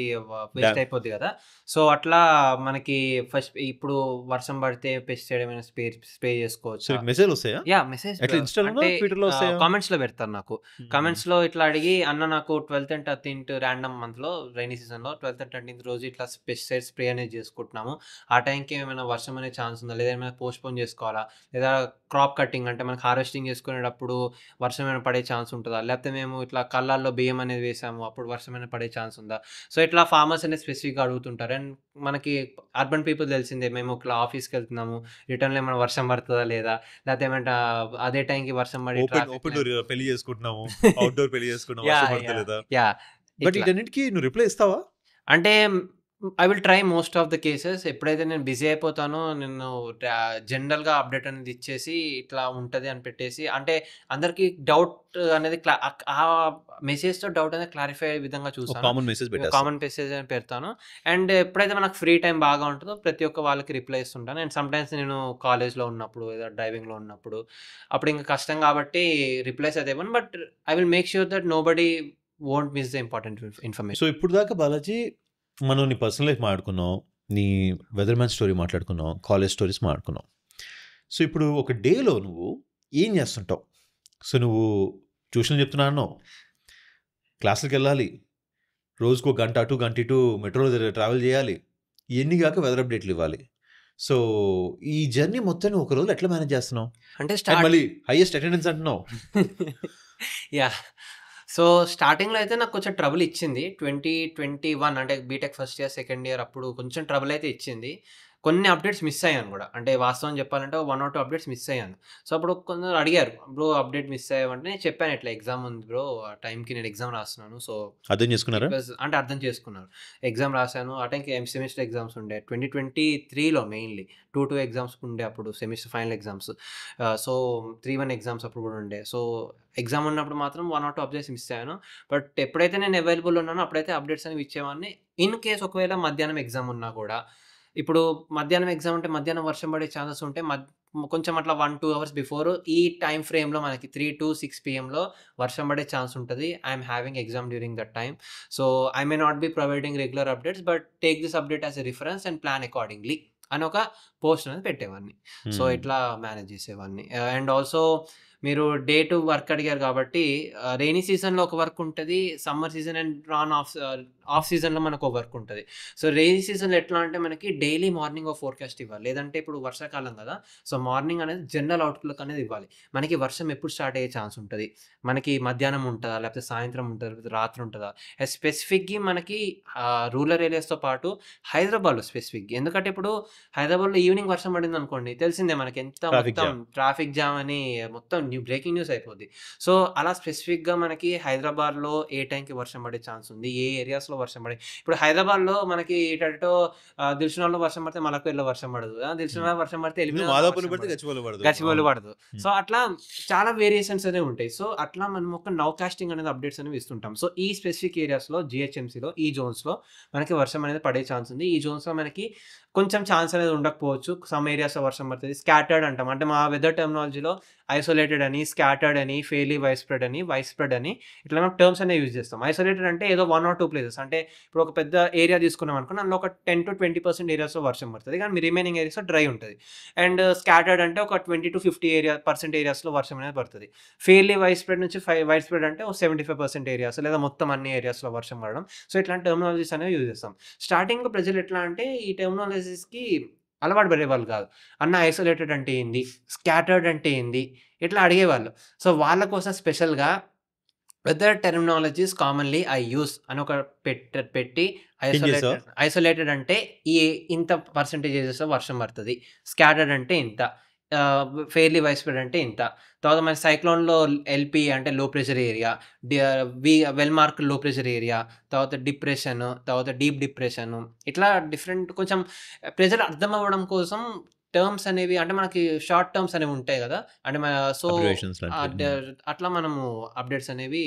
వేస్ట్ అయిపోద్ది కదా! సో, అట్లా మనకి ఫస్ట్ ఇప్పుడు వర్షం పడితే పెస్టిసైడ్ ఏమైనా స్ప్రే సో, చేసుకోవచ్చా? నీకు మెసేజ్‌లు వస్తాయా? యాహ్! మెసేజ్ ఎట్లా ఇన్‌స్టాలోనా? అంటే ట్విట్టర్‌లో వస్తాయా? కామెంట్స్‌లో పెడతారు నాకు. కామెంట్స్‌లో ఇట్లా అడిగి అన్న నాకు 12థ్ అండ్ 13థ్ రాండమ్ మంత్‌లో రైనీ సీజన్‌లో 12థ్ అండ్ 13థ్ రోజు ఇట్లా పెస్టిసైడ్ స్ప్రే అనేది చేసుకుంటున్నాము. ఆ టైంకి ఏమైనా వర్షం అనే ఛాన్స్ ఉందా? లేదా ఏమైనా పోస్ట్‌పోన్ చేసుకోవాలా? లేదా క్రాప్ కటింగ్ అంటే మనకి హార్వెస్టింగ్ చేసుకునేటప్పుడు వర్షం ఏమైనా పడే ఛాన్స్ ఉంటదా? లేకపోతే మేము ఇట్లా కళ్ళాల్లో బియ్యం అనేది వేసాము. అప్పుడు వర్షం ఏమైనా పడే ఛాన్స్ ఉందా? సో, ఇట్లా ఫార్మర్స్ అనేది స్పెసిఫిక్‌గా అడుగుతుంటారు. అండ్ మనకి అర్బన్ పీపుల్ తెలిసిందే. మేము ఇట్లా ఆఫీస్‌కెళ్తున్నాము. రిటర్న్‌లో ఏమైనా వర్షం పడతదా లేదా? లేకపోతే ఏమంటా అదే టైంకి వర్షం పడి ఓపెన్ డోర్ పెళ్లి చేసుకుంటున్నాము. ఔట్‌డోర్ పెళ్లి చేసుకున్నాం. వర్షం యాహ్! పడతలేదా? యాహ్! బట్ ఇట్లా. వీటన్నిటికి నువ్వు రిప్లై ఇస్తావా? అంటే I will try most of the cases. ఎప్పుడైతే నేను బిజీ అయిపోతానో నేను జనరల్‌గా అప్డేట్ అనేది ఇచ్చేసి ఇట్లా ఉంటది అని పెట్టేసి అంటే అందరికి డౌట్ అనేది ఆ మెసేజ్‌తో డౌట్ అనేది క్లారిఫై అయ్యే విధంగా ఒక చూసాను. కామన్ మెసేజ్ పెట్టేస్తావు. కామన్ మెసేజ్ అని పెడతాను. అండ్ ఎప్పుడైతే మనకు ఫ్రీ టైమ్ బాగా ఉంటదో ప్రతి ఒక్క వాళ్ళకి రిప్లై ఇస్తుంటాను. అండ్ సమ్‌టైమ్స్ నేను కాలేజ్‌లో ఉన్నప్పుడు లేదా డ్రైవింగ్‌లో ఉన్నప్పుడు అప్పుడు ఇంక కష్టం కాబట్టి రిప్లైస్ అయితే ఇవ్వను. But I will make sure that nobody won't miss the important so, information. ఇప్పుడు దాకా బాలాజీ మనం నీ పర్సనల్ లైఫ్ మాట్లాడుకున్నాం, నీ వెదర్ మ్యాన్ స్టోరీ మాట్లాడుకున్నాం, కాలేజ్ స్టోరీస్ మాట్లాడుకున్నాం. సో ఇప్పుడు ఒక డేలో నువ్వు ఏం చేస్తుంటావు? సో నువ్వు ట్యూషన్ చెప్తున్నా అన్నావు, క్లాసులకు వెళ్ళాలి, రోజుకు గంట అటు గంట ఇటు మెట్రోలో ట్రావెల్ చేయాలి, ఇవన్నీ కాక వెదర్ అప్డేట్లు ఇవ్వాలి. సో ఈ జర్నీ మొత్తం ఒక రోజు ఎట్లా మేనేజ్ చేస్తున్నావు? అంటే మళ్ళీ హైయెస్ట్ అటెండెన్స్ అంటున్నావు. యా, సో స్టార్టింగ్లో అయితే నాకు కొంచెం ట్రబుల్ ఇచ్చింది. 2021 అంటే BTech first year second year అప్పుడు కొంచెం ట్రబుల్ అయితే ఇచ్చింది. కొన్ని అప్డేట్స్ మిస్ అయ్యాను కూడా. అంటే వాస్తవం చెప్పాలంటే 1 or 2 అప్డేట్స్ మిస్ అయ్యాను. సో అప్పుడు కొందరు అడిగారు, బ్రో అప్డేట్ మిస్ అయ్యావంటే నేను చెప్పాను, ఇట్లా ఎగ్జామ్ ఉంది బ్రో, ఆ టైంకి నేను ఎగ్జామ్ రాస్తున్నాను. సో అర్థం చేసుకున్నారా? అంటే అర్థం చేసుకున్నారు. ఎగ్జామ్ రాశాను. ఆ టైంకి సెమిస్టర్ ఎగ్జామ్స్ ఉండే 2023లో మెయిన్లీ 2 ఎగ్జామ్స్ ఉండే అప్పుడు, semester final exams. So 3-1 exams అప్పుడు కూడా ఉండే. సో ఎగ్జామ్ ఉన్నప్పుడు మాత్రం 1 or 2 అప్డేట్స్ మిస్ అయ్యాను. బట్ ఎప్పుడైతే నేను అవైలబుల్ ఉన్నానో అప్పుడైతే అప్డేట్స్ అనేవి ఇచ్చేవాడిని. ఇన్ కేస్ ఒకవేళ మధ్యాహ్నం ఎగ్జామ్ ఉన్నా కూడా, ఇప్పుడు మధ్యాహ్నం ఎగ్జామ్ అంటే మధ్యాహ్నం వర్షం పడే ఛాన్సెస్ ఉంటే కొంచెం అట్లా 1-2 అవర్స్ బిఫోర్ ఈ టైం ఫ్రేమ్లో మనకి 3 to 6 PM వర్షం పడే ఛాన్స్ ఉంటుంది. I'm having exam during that time. So I may not be providing regular updates, but take this update as a reference and plan accordingly అని ఒక పోస్ట్ అనేది పెట్టేవాడిని. So ఇట్లా మేనేజ్ చేసేవాడిని. అండ్ ఆల్సో మీరు day to work అడిగారు కాబట్టి, rainy సీజన్లో ఒక వర్క్ ఉంటుంది, సమ్మర్ సీజన్ అండ్ ఆఫ్ సీజన్లో మనకు ఒక వర్క్ ఉంటుంది. సో రెయినీ సీజన్లో ఎట్లా అంటే మనకి డైలీ మార్నింగ్ ఒక ఫోర్కాస్ట్ ఇవ్వాలి. లేదంటే ఇప్పుడు వర్షాకాలం కదా, సో మార్నింగ్ అనేది జనరల్ అవుట్లుక్ అనేది ఇవ్వాలి. మనకి వర్షం ఎప్పుడు స్టార్ట్ అయ్యే ఛాన్స్ ఉంటుంది, మనకి మధ్యాహ్నం ఉంటుందా, లేకపోతే సాయంత్రం ఉంటుందా, లేకపోతే రాత్రి ఉంటుందా, స్పెసిఫిక్గా మనకి రూరల్ ఏరియాస్తో పాటు హైదరాబాద్లో స్పెసిఫిక్గా. ఎందుకంటే ఇప్పుడు హైదరాబాద్లో ఈవినింగ్ వర్షం పడింది అనుకోండి, తెలిసిందే మనకి ఎంత మొత్తం ట్రాఫిక్ జామ్ అని మొత్తం బ్రేకింగ్ న్యూస్ అయిపోద్ది. సో అలా స్పెసిఫిక్గా మనకి హైదరాబాద్లో ఏ టైంకి వర్షం పడే ఛాన్స్ ఉంది, ఏ ఏరియాస్లో వర్షం పడే. ఇప్పుడు హైదరాబాద్లో మనకి ఇటో దిల్సుఖ్నగర్లో వర్షం పడితే మలక్పేటలో వర్షం పడదు, దిల్సుఖ్నగర్ వర్షం పడితే గచ్చిబౌలి పడదు. సో అట్లా చాలా వేరియేషన్స్ అనేవి ఉంటాయి. సో అట్లా మనం ఒక నౌ కాస్టింగ్ అనేది అప్డేట్స్ అనేవి ఇస్తుంటాం. సో ఈ స్పెసిఫిక్ ఏరియాస్లో జిహెచ్ఎంసీలో ఈ జోన్స్లో మనకి వర్షం అనేది పడే ఛాన్స్ ఉంది. ఈ జోన్స్లో మనకి కొంచెం ఛాన్స్ అనేది ఉండకపోవచ్చు. సమ్ ఏరియాస్లో వర్షం పడుతుంది. స్కాటర్డ్ అంటాం, అంటే మా వెదర్ టెర్మినాలజీలో ఐసోలేటెడ్ అని, స్కాటర్డ్ అని, ఫెయిర్లీ వైడ్ స్ప్రెడ్ అని ఇట్లా మనం టర్మ్స్ అనేవి యూజ్ చేస్తాం. ఐసోలేటెడ్ అంటే ఏదో 1 or 2 ప్లేసెస్, అంటే ఇప్పుడు ఒక పెద్ద ఏరియా తీసుకున్నాం అనుకో, అందులో ఒక 10 to 20% ఏరియాస్లో వర్షం పడుతుంది, కానీ రిమైనింగ్ ఏరియాస్లో డ్రై ఉంటుంది. అండ్ స్కాటర్డ్ అంటే ఒక 20 to 50% ఏరియాస్లో వర్షం అనేది పడుతుంది. ఫెయిర్లీ వైడ్ స్ప్రెడ్ నుంచి వైడ్ స్ప్రెడ్ అంటే 75% ఏరియాస్ లేదా మొత్తం అన్ని ఏరియాస్లో వర్షం పడడం. సో ఇట్లాంటి టెర్మినాలజీస్ అనేవి యూజ్ చేస్తాం. స్టార్టింగ్లో ప్రజలు ఎట్లా అంటే ఈ టెర్మినాలజీస్కి అలవాటు పడేవాళ్ళు కాదు. అన్న ఐసోలేటెడ్ అంటే ఏంది, స్కాటర్డ్ అంటే ఏంది, ఇట్లా అడిగేవాళ్ళు. సో వాళ్ళ కోసం స్పెషల్గా weather terminologies commonly I use అని ఒక పెట్టి ఐసోలేటెడ్ అంటే ఈ ఇంత పర్సెంటేజెస్ వర్షం పడుతుంది, స్కాటర్డ్ అంటే ఇంత, ఫెయిర్లీ వైడ్ స్ప్రెడ్ అంటే ఇంత. తర్వాత మన సైక్లోన్లో ఎల్పి అంటే లో ప్రెషర్ ఏరియా, వెల్ మార్క్ లో ప్రెషర్ ఏరియా, తర్వాత డిప్రెషన్, తర్వాత డీప్ డిప్రెషన్, ఇట్లా డిఫరెంట్ కొంచెం ప్రజలు అర్థం అవ్వడం కోసం టర్మ్స్ అనేవి, అంటే మనకి షార్ట్ టర్మ్స్ అనేవి ఉంటాయి కదా, అంటే సో అట్లా మనము అప్డేట్స్ అనేవి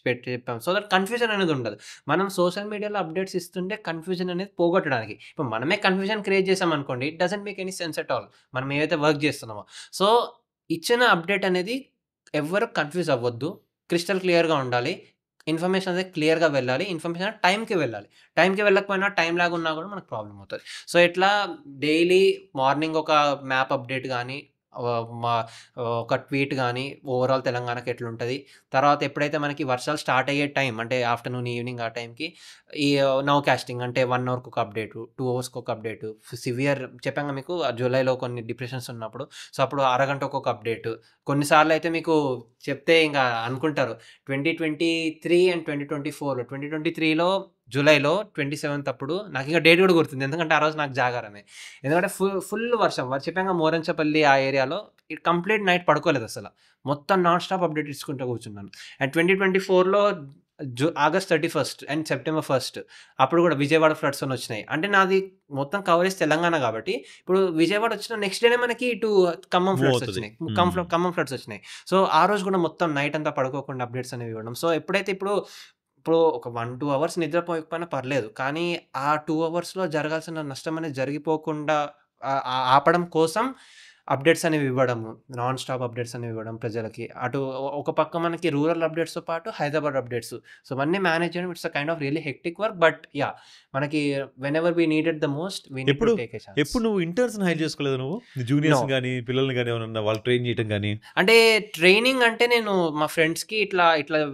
పెట్టి చెప్పాం. సో దట్ కన్ఫ్యూజన్ అనేది ఉండదు. మనం సోషల్ మీడియాలో అప్డేట్స్ ఇస్తుంటే కన్ఫ్యూజన్ అనేది పోగొట్టడానికి. ఇప్పుడు మనమే కన్ఫ్యూజన్ క్రియేట్ చేసాం అనుకోండి, it doesn't make any sense at all. మనం ఏదైతే వర్క్ చేస్తున్నామో, సో ఇచ్చిన అప్డేట్ అనేది ఎవరు కన్ఫ్యూజ్ అవ్వద్దు, క్రిస్టల్ క్లియర్గా ఉండాలి, ఇన్ఫర్మేషన్ అనేది క్లియర్గా వెళ్ళాలి, ఇన్ఫర్మేషన్ టైంకి వెళ్ళాలి. టైంకి వెళ్ళకపోయినా టైం లాగా ఉన్నా కూడా మనకు ప్రాబ్లం అవుతుంది. సో ఇట్లా డైలీ మార్నింగ్ ఒక మ్యాప్ అప్డేట్ కానీ, ఒక ట్వీట్ కానీ ఓవరాల్ తెలంగాణకి ఎట్లుంటుంది, తర్వాత ఎప్పుడైతే మనకి వర్షాలు స్టార్ట్ అయ్యే టైం అంటే ఆఫ్టర్నూన్ ఈవినింగ్ ఆ టైంకి ఈ నౌ కాస్టింగ్ అంటే 1 అవర్కి ఒక అప్డేటు, 2 అవర్స్కి ఒక అప్డేటు, సివియర్ చెప్పాక మీకు జూలైలో కొన్ని డిప్రెషన్స్ ఉన్నప్పుడు, సో అప్పుడు అరగంటకు ఒక అప్డేటు. కొన్నిసార్లు అయితే మీకు చెప్తే ఇంకా అనుకుంటారు, 2023 and 2024, 2023లో జూలైలో 27th అప్పుడు నాకు ఇంకా డేట్ కూడా గుర్తుంది, ఎందుకంటే ఆ రోజు నాకు జాగారమే. ఎందుకంటే ఫుల్ వర్షం చెప్పాక మోరంచపల్లి ఆ ఏరియాలో కంప్లీట్ నైట్ పడుకోలేదు అసలు, మొత్తం నాన్ స్టాప్ అప్డేట్ ఇచ్చుకుంటూ కూర్చున్నాను. అండ్ 2024లో August 31st and September 1st అప్పుడు కూడా విజయవాడ ఫ్లడ్స్ అని వచ్చినాయి. అంటే నాది మొత్తం కవరేజ్ తెలంగాణ కాబట్టి, ఇప్పుడు విజయవాడ వచ్చిన నెక్స్ట్ డేనే మనకి ఇటు ఖమ్మం ఫ్లడ్స్ వచ్చినాయి, ఖమ్మం ఫ్లడ్స్ వచ్చినాయి. సో ఆ రోజు కూడా మొత్తం నైట్ అంతా పడుకోకుండా అప్డేట్స్ అనేవి ఇవ్వడం. సో ఎప్పుడైతే ఇప్పుడు ఒక 1-2 అవర్స్ నిద్రపోకపోయినా పర్లేదు, కానీ ఆ 2 అవర్స్లో జరగాల్సిన నష్టం అనేది జరిగిపోకుండా ఆపడం కోసం అప్డేట్స్ అనేవి ఇవ్వడము, నాన్ స్టాప్ అప్డేట్స్ అనేవి ఇవ్వడం ప్రజలకి. అటు ఒక పక్క మనకి రూరల్ అప్డేట్స్‌తో పాటు హైదరాబాద్ అప్డేట్స్. సో, అవన్నీ మేనేజ్ చేయడం it's a kind of really hectic work. But yeah! మనకి whenever we needed the most we need to take a chance. ఎప్పుడు నువ్వు ఇంటర్న్స్‌ని హైర్ చేసుకోలేదా నువ్వు? జూనియర్స్‌ని గాని, పిల్లల్ని గాని ఏమన్నా వాళ్ళు ట్రైన్ చేయటం గాని? అంటే ట్రైనింగ్ అంటే నేను మా ఫ్రెండ్స్‌కి ఇట్లా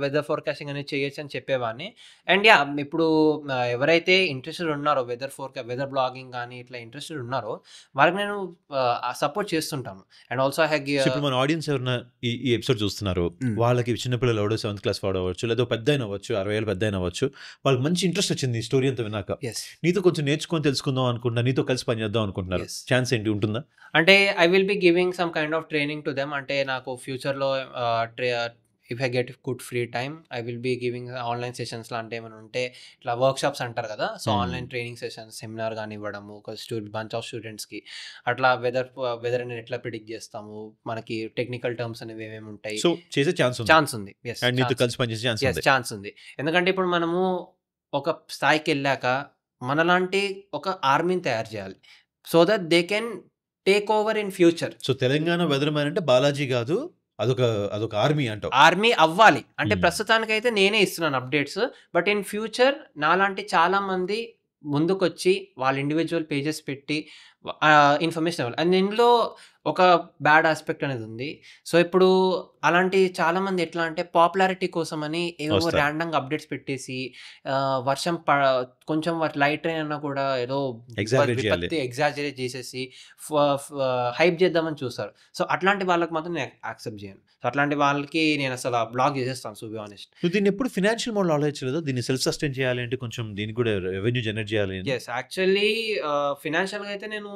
వెదర్ ఫోర్‌కాస్టింగ్ అనేది చేయొచ్చు అని చెప్పేవాడిని. And yeah! ఇప్పుడు ఎవరైతే ఇంట్రెస్టెడ్ ఉన్నారో వెదర్ బ్లాగింగ్ గాని ఇట్లా ఇంట్రెస్టెడ్ ఉన్నారో వాళ్ళకి నేను సపోర్ట్ చేస్తుంటాను. అండ్ ఆల్సో ఐ హావ్ ఇప్పుడు మన ఆడియన్స్ ఎవరైనా ఈ ఎపిసోడ్ చూస్తున్నారు, వాళ్ళకి చిన్నపిల్లలు ఎవడో 7th క్లాస్ వాడు అవ్వచ్చు, లేదా పెద్దాయన అవ్వచ్చు, 60 ఏళ్ళ పెద్దాయన అవ్వచ్చు, వాళ్ళకి మంచి ఇంట్రెస్ట్ వచ్చింది ఈ స్టోరీ అంతా విన్నాక. నీతో కొంచెం నేర్చుకొని తెలుసుకుందాం అనుకుంటున్నా, నీతో కలిసి పనిచేద్దాం అనుకుంటున్నారు. ఛాన్స్ ఏంటి ఉంటుందా? అంటే I will be giving some kind of training to them. అంటే నాకు ఫ్యూచర్‌లో if I get good free time I will be giving online sessions లాంటివి ఏమైనా ఉంటే ఇట్లా వర్క్‌షాప్స్ అంటారు కదా! So, online training sessions, seminar గాని ఇవ్వడము ఒక బంచ్ ఆఫ్ స్టూడెంట్స్‌కి. అట్లా వెదర్ అనేది ఎట్లా ప్రిడిక్ట్ చేస్తాము, మనకి టెక్నికల్ టర్మ్స్ అనేవి ఏమేమి ఉంటాయి. సో, చేసే ఛాన్స్ ఉంది. యెస్. అండ్ నీతో కలిసి పనిచేసే ఛాన్స్ ఉంది. ఎందుకంటే ఇప్పుడు మనము ఒక స్థాయికెళ్ళాక మనలాంటి ఒక ఆర్మీని తయారు చేయాలి. So that they can take over in future. So, Telangana weather man అంటే బాలాజీ కాదు, అదొక ఆర్మీ అంటావు. ఆర్మీ అవ్వాలి. అంటే ప్రస్తుతానికైతే నేనే ఇస్తున్నాను అప్డేట్స్. బట్ ఇన్ ఫ్యూచర్ నాలాంటి చాలా మంది ముందుకొచ్చి వాళ్ళ ఇండివిడ్యువల్ పేజెస్ పెట్టి ఇన్ఫర్మేషన్ ఇవ్వాలి. అండ్ ఇందులో ఒక బ్యాడ్ ఆస్పెక్ట్ అనేది ఉంది. సో, ఇప్పుడు అలాంటి చాలామంది ఎట్లా అంటే పాపులారిటీ కోసమని ఏవో ర్యాండమ్‌గా అప్డేట్స్ పెట్టేసి వర్షం కొంచెం లైట్ రెయిన్ అన్నా కూడా ఏదో ఎగ్జాజరేట్ చేసేసి హైప్ చేద్దామని చూస్తారు. సో, అట్లాంటి వాళ్ళకి మాత్రం నేను యాక్సెప్ట్ చేయను. సో, అట్లాంటి వాళ్ళకి నేను అసలు బ్లాక్ చేసేస్తాను టు బి ఆనెస్ట్. నువ్వు దీన్ని ఎప్పుడు ఫైనాన్షియల్ మోడ్‌లో ఆలోచించలేదా? దీన్ని సెల్ఫ్ సస్టైన్ చేయాలి అంటే కొంచెం దీనికి కూడా రెవెన్యూ జనరేట్ చేయాలి అని. యెస్. యాక్చువల్లీ ఫైనాన్షియల్‌గా అయితే నేను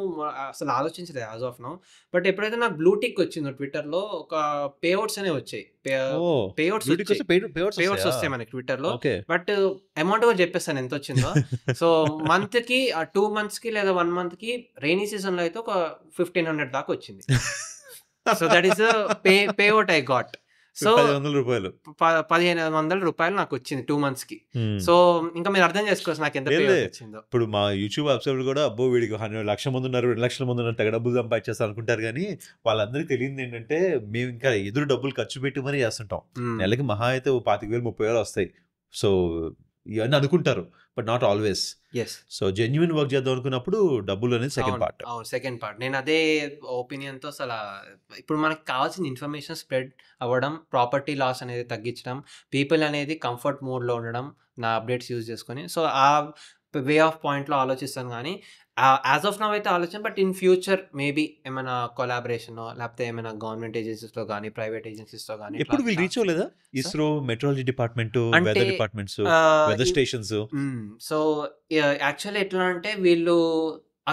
అసలు ఆలోచించలేదు యాస్ ఆఫ్ నౌ. బట్ ఎప్పుడైతే నాకు బ్లూ టిక్ వచ్చిందో ట్విట్టర్‌లో ఒక పేఅవుట్స్ అనేవి వచ్చాయి. పేఅవుట్స్ వస్తాయి మనకి ట్విట్టర్‌లో. బట్ అమౌంట్ కూడా చెప్పేస్తాను ఎంత వచ్చిందో. సో, మంత్‌కి 2 మంత్స్‌కి లేదా 1 మంత్‌కి రెయినీ సీజన్‌లో అయితే ఒక 1500 దాకా వచ్చింది. So, that is payout I got. So, ₹1,500 నాకు వచ్చింది 2 మంత్స్‌కి. సో, ఇంకా మీరు అర్థం చేసుకోవచ్చు నాకు ఎంత పేఅవుట్ వచ్చిందో. ఇప్పుడు మా యూట్యూబ్ అబ్జర్వర్ కూడా అబ్బో వీడికి 1,00,000 మంది ఉన్నారు, 2,00,000 మంది ఉన్నారు, తెగ డబ్బులు సంపాదించేస్తారు అనుకుంటారు. కానీ వాళ్ళందరికీ తెలియదు ఏంటంటే మేము ఇంకా ఎదురు డబ్బులు ఖర్చు పెట్టి మరీ చేస్తుంటాం. నెలకి మహా అయితే 25,000 30,000 వస్తాయి. సో, ఇవన్నీ అనుకుంటారు but not always. So, genuine work చేద్దాం అనుకున్నప్పుడు డబ్బులు అనేది సెకండ్ పార్ట్. నేను అదే ఒపీనియన్‌తో అసలు ఇప్పుడు మనకి కావాల్సిన ఇన్ఫర్మేషన్ స్ప్రెడ్ అవ్వడం, ప్రాపర్టీ లాస్ అనేది తగ్గించడం, పీపుల్ అనేది కంఫర్ట్ మోడ్‌లో ఉండడం, నా అప్డేట్స్ యూజ్ చేసుకొని. సో, ఆ వే ఆఫ్ పాయింట్‌లో ఆలోచిస్తాను కానీ యాజ్ ఆఫ్ నౌ అయితే ఆలోచన. బట్ ఇన్ ఫ్యూచర్ మేబీ ఏమైనా కొలాబరేషనో లేకపోతే ఏమైనా గవర్నమెంట్ ఏజెన్సీస్‌లో కానీ ప్రైవేట్ ఏజెన్సీస్‌తో కానీ ఎప్పుడు వీళ్ళు రీచ్ అవ్వలేదా? ISRO, meteorology department, weather departments, weather stations. So, actually ఎట్లా అంటే వీళ్ళు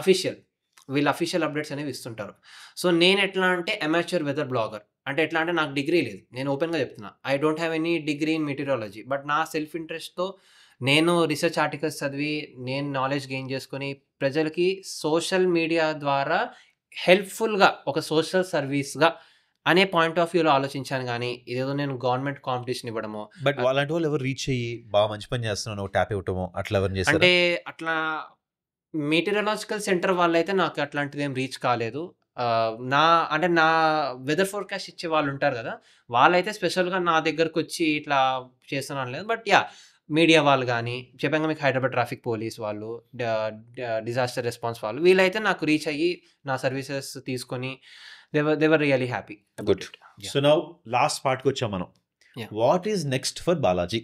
అఫీషియల్ అప్డేట్స్ అనేవి ఇస్తుంటారు. సో, నేను ఎట్లా అంటే అమాచ్యూర్ వెదర్ బ్లాగర్. అంటే ఎట్లా అంటే నాకు డిగ్రీ లేదు. నేను ఓపెన్‌గా చెప్తున్నా. I don't have any degree in meteorology. But నా సెల్ఫ్ ఇంట్రెస్ట్‌తో నేను రీసెర్చ్ ఆర్టికల్స్ చదివి నేను నాలెడ్జ్ గెయిన్ చేసుకొని ప్రజలకి సోషల్ మీడియా ద్వారా హెల్ప్‌ఫుల్‌గా ఒక సోషల్ సర్వీస్‌గా అనే పాయింట్ ఆఫ్ వ్యూలో ఆలోచించాను కానీ ఇదేదో నేను గవర్నమెంట్ కాంపిటీషన్ ఇవ్వడమో. బట్ అలాంటి వాళ్ళు ఎవరు రీచ్ అయ్యి బాగా మంచి పని చేస్తున్నాను ట్యాప్ ఇవ్వటమో అట్లా ఎవరు చేశారు? అంటే అట్లా మెటీరియాలజికల్ సెంటర్ వాళ్ళైతే నాకు అట్లాంటిది ఏం రీచ్ కాలేదు. నా వెదర్ ఫోర్కాస్ట్ ఇచ్చే వాళ్ళు ఉంటారు కదా, వాళ్ళైతే స్పెషల్‌గా నా దగ్గరకు వచ్చి ఇట్లా చేస్తున్నాను లేదు. But yeah! మీడియా వాళ్ళు కానీ చెప్పాను మీకు హైదరాబాద్ ట్రాఫిక్ పోలీస్ వాళ్ళు, డిజాస్టర్ రెస్పాన్స్ వాళ్ళు వీళ్ళైతే నాకు రీచ్ అయ్యి నా సర్వీసెస్ తీసుకొని they were really happy. Good. So now last పార్ట్కి వచ్చాం మనం. What is next for Balaji?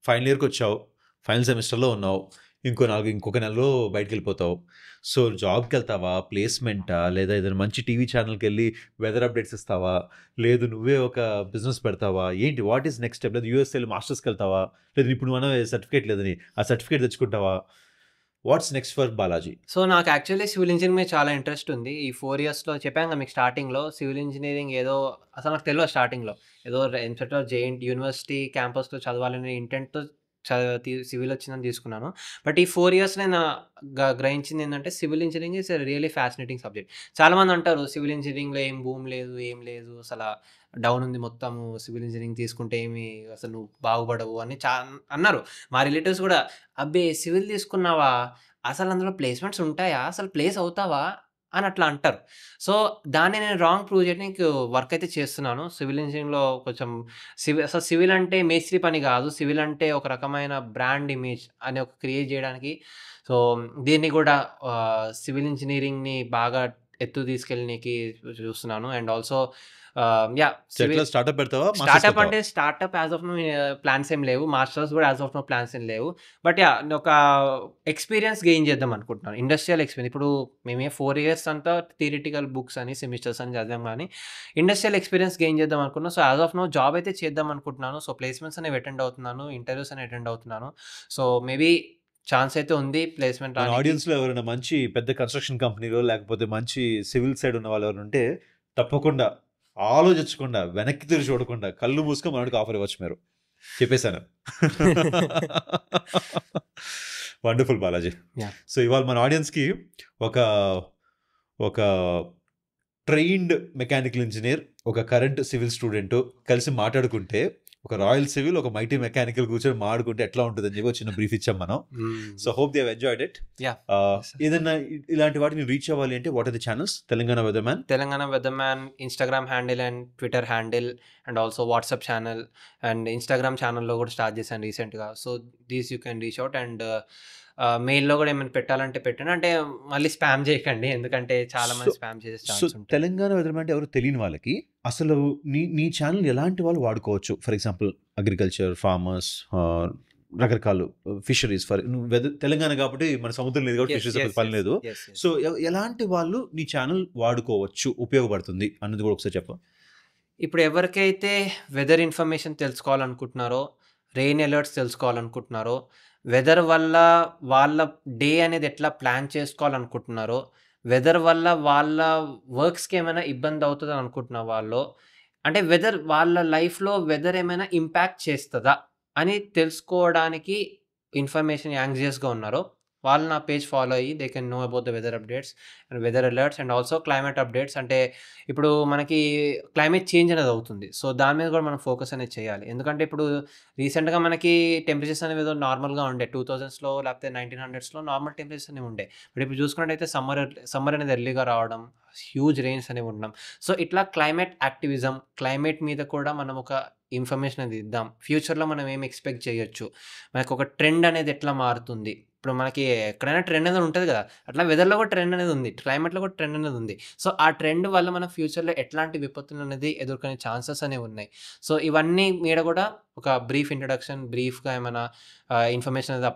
Final ఇయర్కి వచ్చావు, ఫైనల్ సెమిస్టర్లో ఉన్నావు, ఇంకొక నెలలో బయటకు వెళ్ళిపోతావు. సో, జాబ్కి వెళ్తావా, ప్లేస్మెంటా, లేదా ఏదైనా మంచి టీవీ ఛానల్కి వెళ్ళి వెదర్ అప్డేట్స్ ఇస్తావా, లేదు నువ్వే ఒక బిజినెస్ పెడతావా, ఏంటి వాట్ ఈస్ నెక్స్ట్ స్టెప్? లేదు యూఎస్ వెళ్ళి మాస్టర్స్కి వెళ్తావా, లేదు ఇప్పుడు మనం సర్టిఫికేట్ లేదని ఆ సర్టిఫికేట్ తెచ్చుకుంటావా? What's next for Balaji? So, నాకు యాక్చువల్లీ సివిల్ ఇంజనీరింగ్ మీద చాలా ఇంట్రెస్ట్ ఉంది. ఈ 4 ఇయర్స్‌లో చెప్పాను మీకు స్టార్టింగ్‌లో సివిల్ ఇంజనీరింగ్ ఏదో అసలు నాకు తెలియదు. స్టార్టింగ్‌లో ఏదో ఎంసెట్‌లో యూనివర్సిటీ క్యాంపస్‌లో చదవాలనే ఇంటెంట్‌తో సివిల్ వచ్చిందని తీసుకున్నాను. బట్ ఈ 4 ఇయర్స్ నేను గ్రహించింది ఏంటంటే civil engineering is a really fascinating subject. చాలామంది అంటారు సివిల్ ఇంజనీరింగ్‌లో ఏం భూమి లేదు, ఏం లేదు, అసలు డౌన్ ఉంది మొత్తము, సివిల్ ఇంజనీరింగ్ తీసుకుంటే ఏమి అసలు నువ్వు బాగుపడవు అని అన్నారు. మా రిలేటివ్స్ కూడా అబ్బే సివిల్ తీసుకున్నావా, అసలు అందులో ప్లేస్మెంట్స్ ఉంటాయా, అసలు ప్లేస్ అవుతావా అని అట్లా అంటారు. సో, దాన్ని నేను రాంగ్ ప్రూవ్ చేయడానికి వర్క్ అయితే చేస్తున్నాను. సివిల్ ఇంజినీరింగ్‌లో కొంచెం అసలు సివిల్ అంటే మేస్త్రి పని గాదు. సివిల్ అంటే ఒక రకమైన బ్రాండ్ ఇమేజ్ అని ఒక క్రియేట్ జేయడానికి. సో, దీన్ని గూడా సివిల్ ఇంజినీరింగ్‌ని బాగా తీసుకెళ్ళనీకి చూస్తున్నాను. And also yeah! ఎట్లా స్టార్టప్ పెడతావా? స్టార్టప్ అంటే startup as of now plans ఏం లేవు. మాస్టర్స్ కూడా యాజ్ ఆఫ్ నౌ ప్లాన్స్ ఏం లేవు. But yeah! ఒక ఎక్స్‌పీరియన్స్ గెయిన్ చేద్దాం అనుకుంటున్నాను. Industrial experience. ఇప్పుడు మేమే 4 ఇయర్స్ అంతా థియరిటికల్ బుక్స్ అని, సెమిస్టర్స్ అని చదివాం గానీ, ఇండస్ట్రియల్ ఎక్స్‌పీరియన్స్ గెయిన్ చేద్దాం అనుకున్నాను. So, as of now job అయితే చేద్దాం అనుకుంటున్నాను. సో, ప్లేస్‌మెంట్స్ అనేవి అటెండ్ అవుతున్నాను. ఇంటర్వ్యూస్ అనేవి అటెండ్ అవుతున్నాను. సో, మేబీ ఛాన్స్ అయితే ఉంది ప్లేస్‌మెంట్ మన రానికి. ఆడియన్స్‌లో ఎవరైనా మంచి పెద్ద కన్‌స్ట్రక్షన్ కంపెనీలో లేకపోతే మంచి సివిల్ సైడ్ ఉన్న వాళ్ళు ఎవరైనా ఉంటే తప్పకుండా ఆలోచించకుండా వెనక్కి తిరిగి చూడకుండా కళ్ళు మూసుకొని మనకి ఆఫర్ ఇవ్వచ్చు మీరు. చెప్పేశాను. వండర్‌ఫుల్ బాలాజీ. యాహ్! సో, ఇవాళ మన ఆడియన్స్‌కి ఒక ఒక ట్రైన్డ్ మెకానికల్ ఇంజినీర్, ఒక కరెంట్ సివిల్ స్టూడెంట్ కలిసి మాట్లాడుకుంటే, ఒక రాయల్ సివిల్, ఒక మైటీ మెకానికల్ కూర్చొని మాట్లాడుకుంటే ఎట్లా ఉంటుందని చెప్పి ఒక చిన్న బ్రీఫ్ ఇచ్చాం మనం. So, hope they have enjoyed it. Yeah! ఏదన్నా ఇలాంటి వాటిని రీచ్ అవ్వాలి అంటే what are the channels? Telangana weather man, Telangana weather man Instagram handle and Twitter handle and also WhatsApp channel and Instagram ఛానల్‌లో కూడా స్టార్ట్ చేశాను రీసెంట్‌గా. So, these you can reach out and మెయిల్‌లో కూడా ఏమైనా పెట్టాలంటే పెట్టండి. అంటే మళ్ళీ స్పామ్ చేయకండి. ఎందుకంటే చాలా మంది స్పామ్ చేసే సో ఛాన్స్ ఉంటాయి. తెలంగాణ వెదర్ మ్యాన్ అంటే ఎవరు తెలియని వాళ్ళకి అసలు నీ ఛానల్ ఎలాంటి వాళ్ళు వాడుకోవచ్చు? ఫర్ ఎగ్జాంపుల్ అగ్రికల్చర్, ఫార్మర్స్, రకరకాల ఫిషరీస్. ఫర్ తెలంగాణ కాబట్టి మన సముద్రం లేదు కాబట్టి ఫిషరీస్ పని లేదు. సో, ఎలాంటి వాళ్ళు నీ ఛానల్ వాడుకోవచ్చు, ఉపయోగపడుతుంది అన్నది కూడా ఒకసారి చెప్పు. ఇప్పుడు ఎవరికైతే వెదర్ ఇన్ఫర్మేషన్ తెలుసుకోవాలనుకుంటున్నారో, రెయిన్ అలర్ట్స్ తెలుసుకోవాలనుకుంటున్నారో, వెదర్ వల్ల వాళ్ళ డే అనేది ఎట్లా ప్లాన్ చేసుకోవాలనుకుంటున్నారో, వెదర్ వల్ల వాళ్ళ వర్క్స్‌కి ఏమైనా ఇబ్బంది అవుతదని అనుకుంటున్న వాళ్ళు, అంటే వెదర్ వాళ్ళ లైఫ్‌లో వెదర్ ఏమైనా ఇంపాక్ట్ చేస్తదా అని తెలుసుకోవడానికి ఇన్ఫర్మేషన్ యాంగ్జియస్‌గా ఉన్నారో, వాళ్ళు నా పేజ్ ఫాలో అయ్యి they can know about the weather updates and weather alerts and also climate updates. అంటే ఇప్పుడు మనకి క్లైమేట్ చేంజ్ అనేది అవుతుంది. సో, దాని మీద కూడా మనం ఫోకస్ అనేది చేయాలి. ఎందుకంటే ఇప్పుడు రీసెంట్‌గా మనకి టెంపరేచర్స్ అనేవి ఏదో నార్మల్‌గా ఉండే 2000స్‌లో లేకపోతే 1900స్‌లో నార్మల్ టెంపరేచర్స్ అనేవి ఉండే. బట్ ఇప్పుడు చూసుకున్నట్టయితే సమ్మర్ అనేది ఎర్లీగా రావడం, హ్యూజ్ రెయిన్స్ అనేవి ఉండడం. సో, ఇట్లా క్లైమేట్ యాక్టివిజం, క్లైమేట్ మీద కూడా మనం ఒక ఇన్ఫర్మేషన్ అనేది ఇద్దాం. ఫ్యూచర్‌లో మనం ఏం ఎక్స్‌పెక్ట్ చేయొచ్చు, మనకు ఒక ట్రెండ్ అనేది ఎట్లా మారుతుంది. ఇప్పుడు మనకి ఎక్కడైనా ట్రెండ్ అనేది ఉంటది కదా! అట్లా వెదర్‌లో కూడా ట్రెండ్ అనేది ఉంది. క్లైమేట్‌లో కూడా ట్రెండ్ అనేది ఉంది. సో, ఆ ట్రెండ్ వల్ల మనం ఫ్యూచర్‌లో ఎట్లాంటి విపత్తులు అనేది ఎదుర్కొనే ఛాన్సెస్ అనేవి ఉన్నాయి. సో, ఇవన్నీ మీద కూడా ఒక బ్రీఫ్ ఇంట్రడక్షన్, బ్రీఫ్‌గా ఏమైనా ఇన్ఫర్మేషన్ అనేది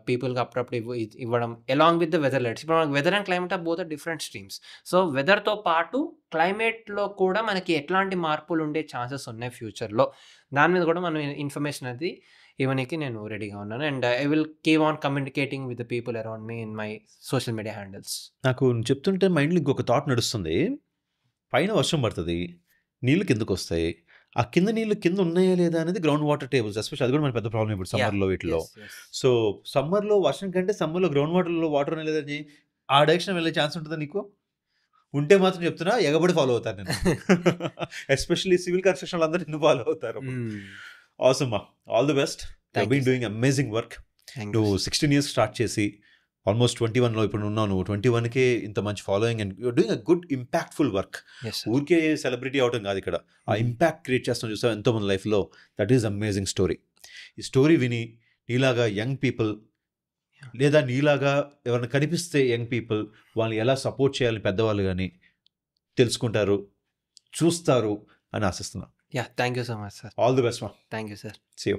పీపుల్‌కి అప్పుడప్పుడు ఇవ్వడం along with the weather alerts. ఇప్పుడు మనకి weather and climate are both are different streams. So, వెదర్‌తో పాటు క్లైమేట్‌లో కూడా మనకి ఎట్లాంటి మార్పులు ఉండే ఛాన్సెస్ ఉన్నాయి ఫ్యూచర్‌లో. దాని మీద కూడా మనం ఇన్ఫర్మేషన్ అనేది ఇవ్వనీకి నేను రెడీగా ఉన్నాను. And I will keep on communicating with the people around me in my social media handles. నాకు చెప్తుంటే మైండ్‌లో ఇంకొక థాట్ నడుస్తుంది. పైన వర్షం పడతది, నీళ్ళు కిందకొస్తాయి. ఆ కింద నీళ్ళు కింద ఉన్నాయా లేదా అనేది గ్రౌండ్ వాటర్ టేబుల్స్. ఎస్పెషల్లీ అది కూడా మన పెద్ద ప్రాబ్లమ్ ఇప్పుడు సమ్మర్‌లో వీటిలో. సో, సమ్మర్‌లో వర్షం కంటే సమ్మర్‌లో గ్రౌండ్ వాటర్‌లో వాటర్ ఉన్నాయి లేదని ఆ డైరెక్షన్ వెళ్ళే ఛాన్స్ ఉంటుందా నీకు? ఉంటే మాత్రం చెప్తున్నా ఎగబడి ఫాలో అవుతాను నేను. ఎస్పెషల్లీ సివిల్ కన్‌స్ట్రక్షన్ అందరూ నిన్ను ఫాలో అవుతారు. ఆసమ్ మా. All the best. You have been doing amazing work. నువ్వు 16 ఇయర్స్ స్టార్ట్ చేసి ఆల్మోస్ట్ 21లో ఇప్పుడు ఉన్నావు. నువ్వు 21కే ఇంత మంచి following and you are doing a good impactful work. ఊరికే సెలబ్రిటీ అవటం కాదు ఇక్కడ. ఆ ఇంపాక్ట్ క్రియేట్ చేస్తాం చూసావు ఎంతోమంది లైఫ్‌లో. That is amazing story. ఈ స్టోరీ విని నీలాగా యంగ్ పీపుల్ లేదా నీలాగా ఎవరైనా కనిపిస్తే యంగ్ పీపుల్ వాళ్ళని ఎలా సపోర్ట్ చేయాలని పెద్దవాళ్ళు కానీ తెలుసుకుంటారు, చూస్తారు అని ఆశిస్తున్నాను. Thank you so much sir. All the best మా. Thank you sir. See you.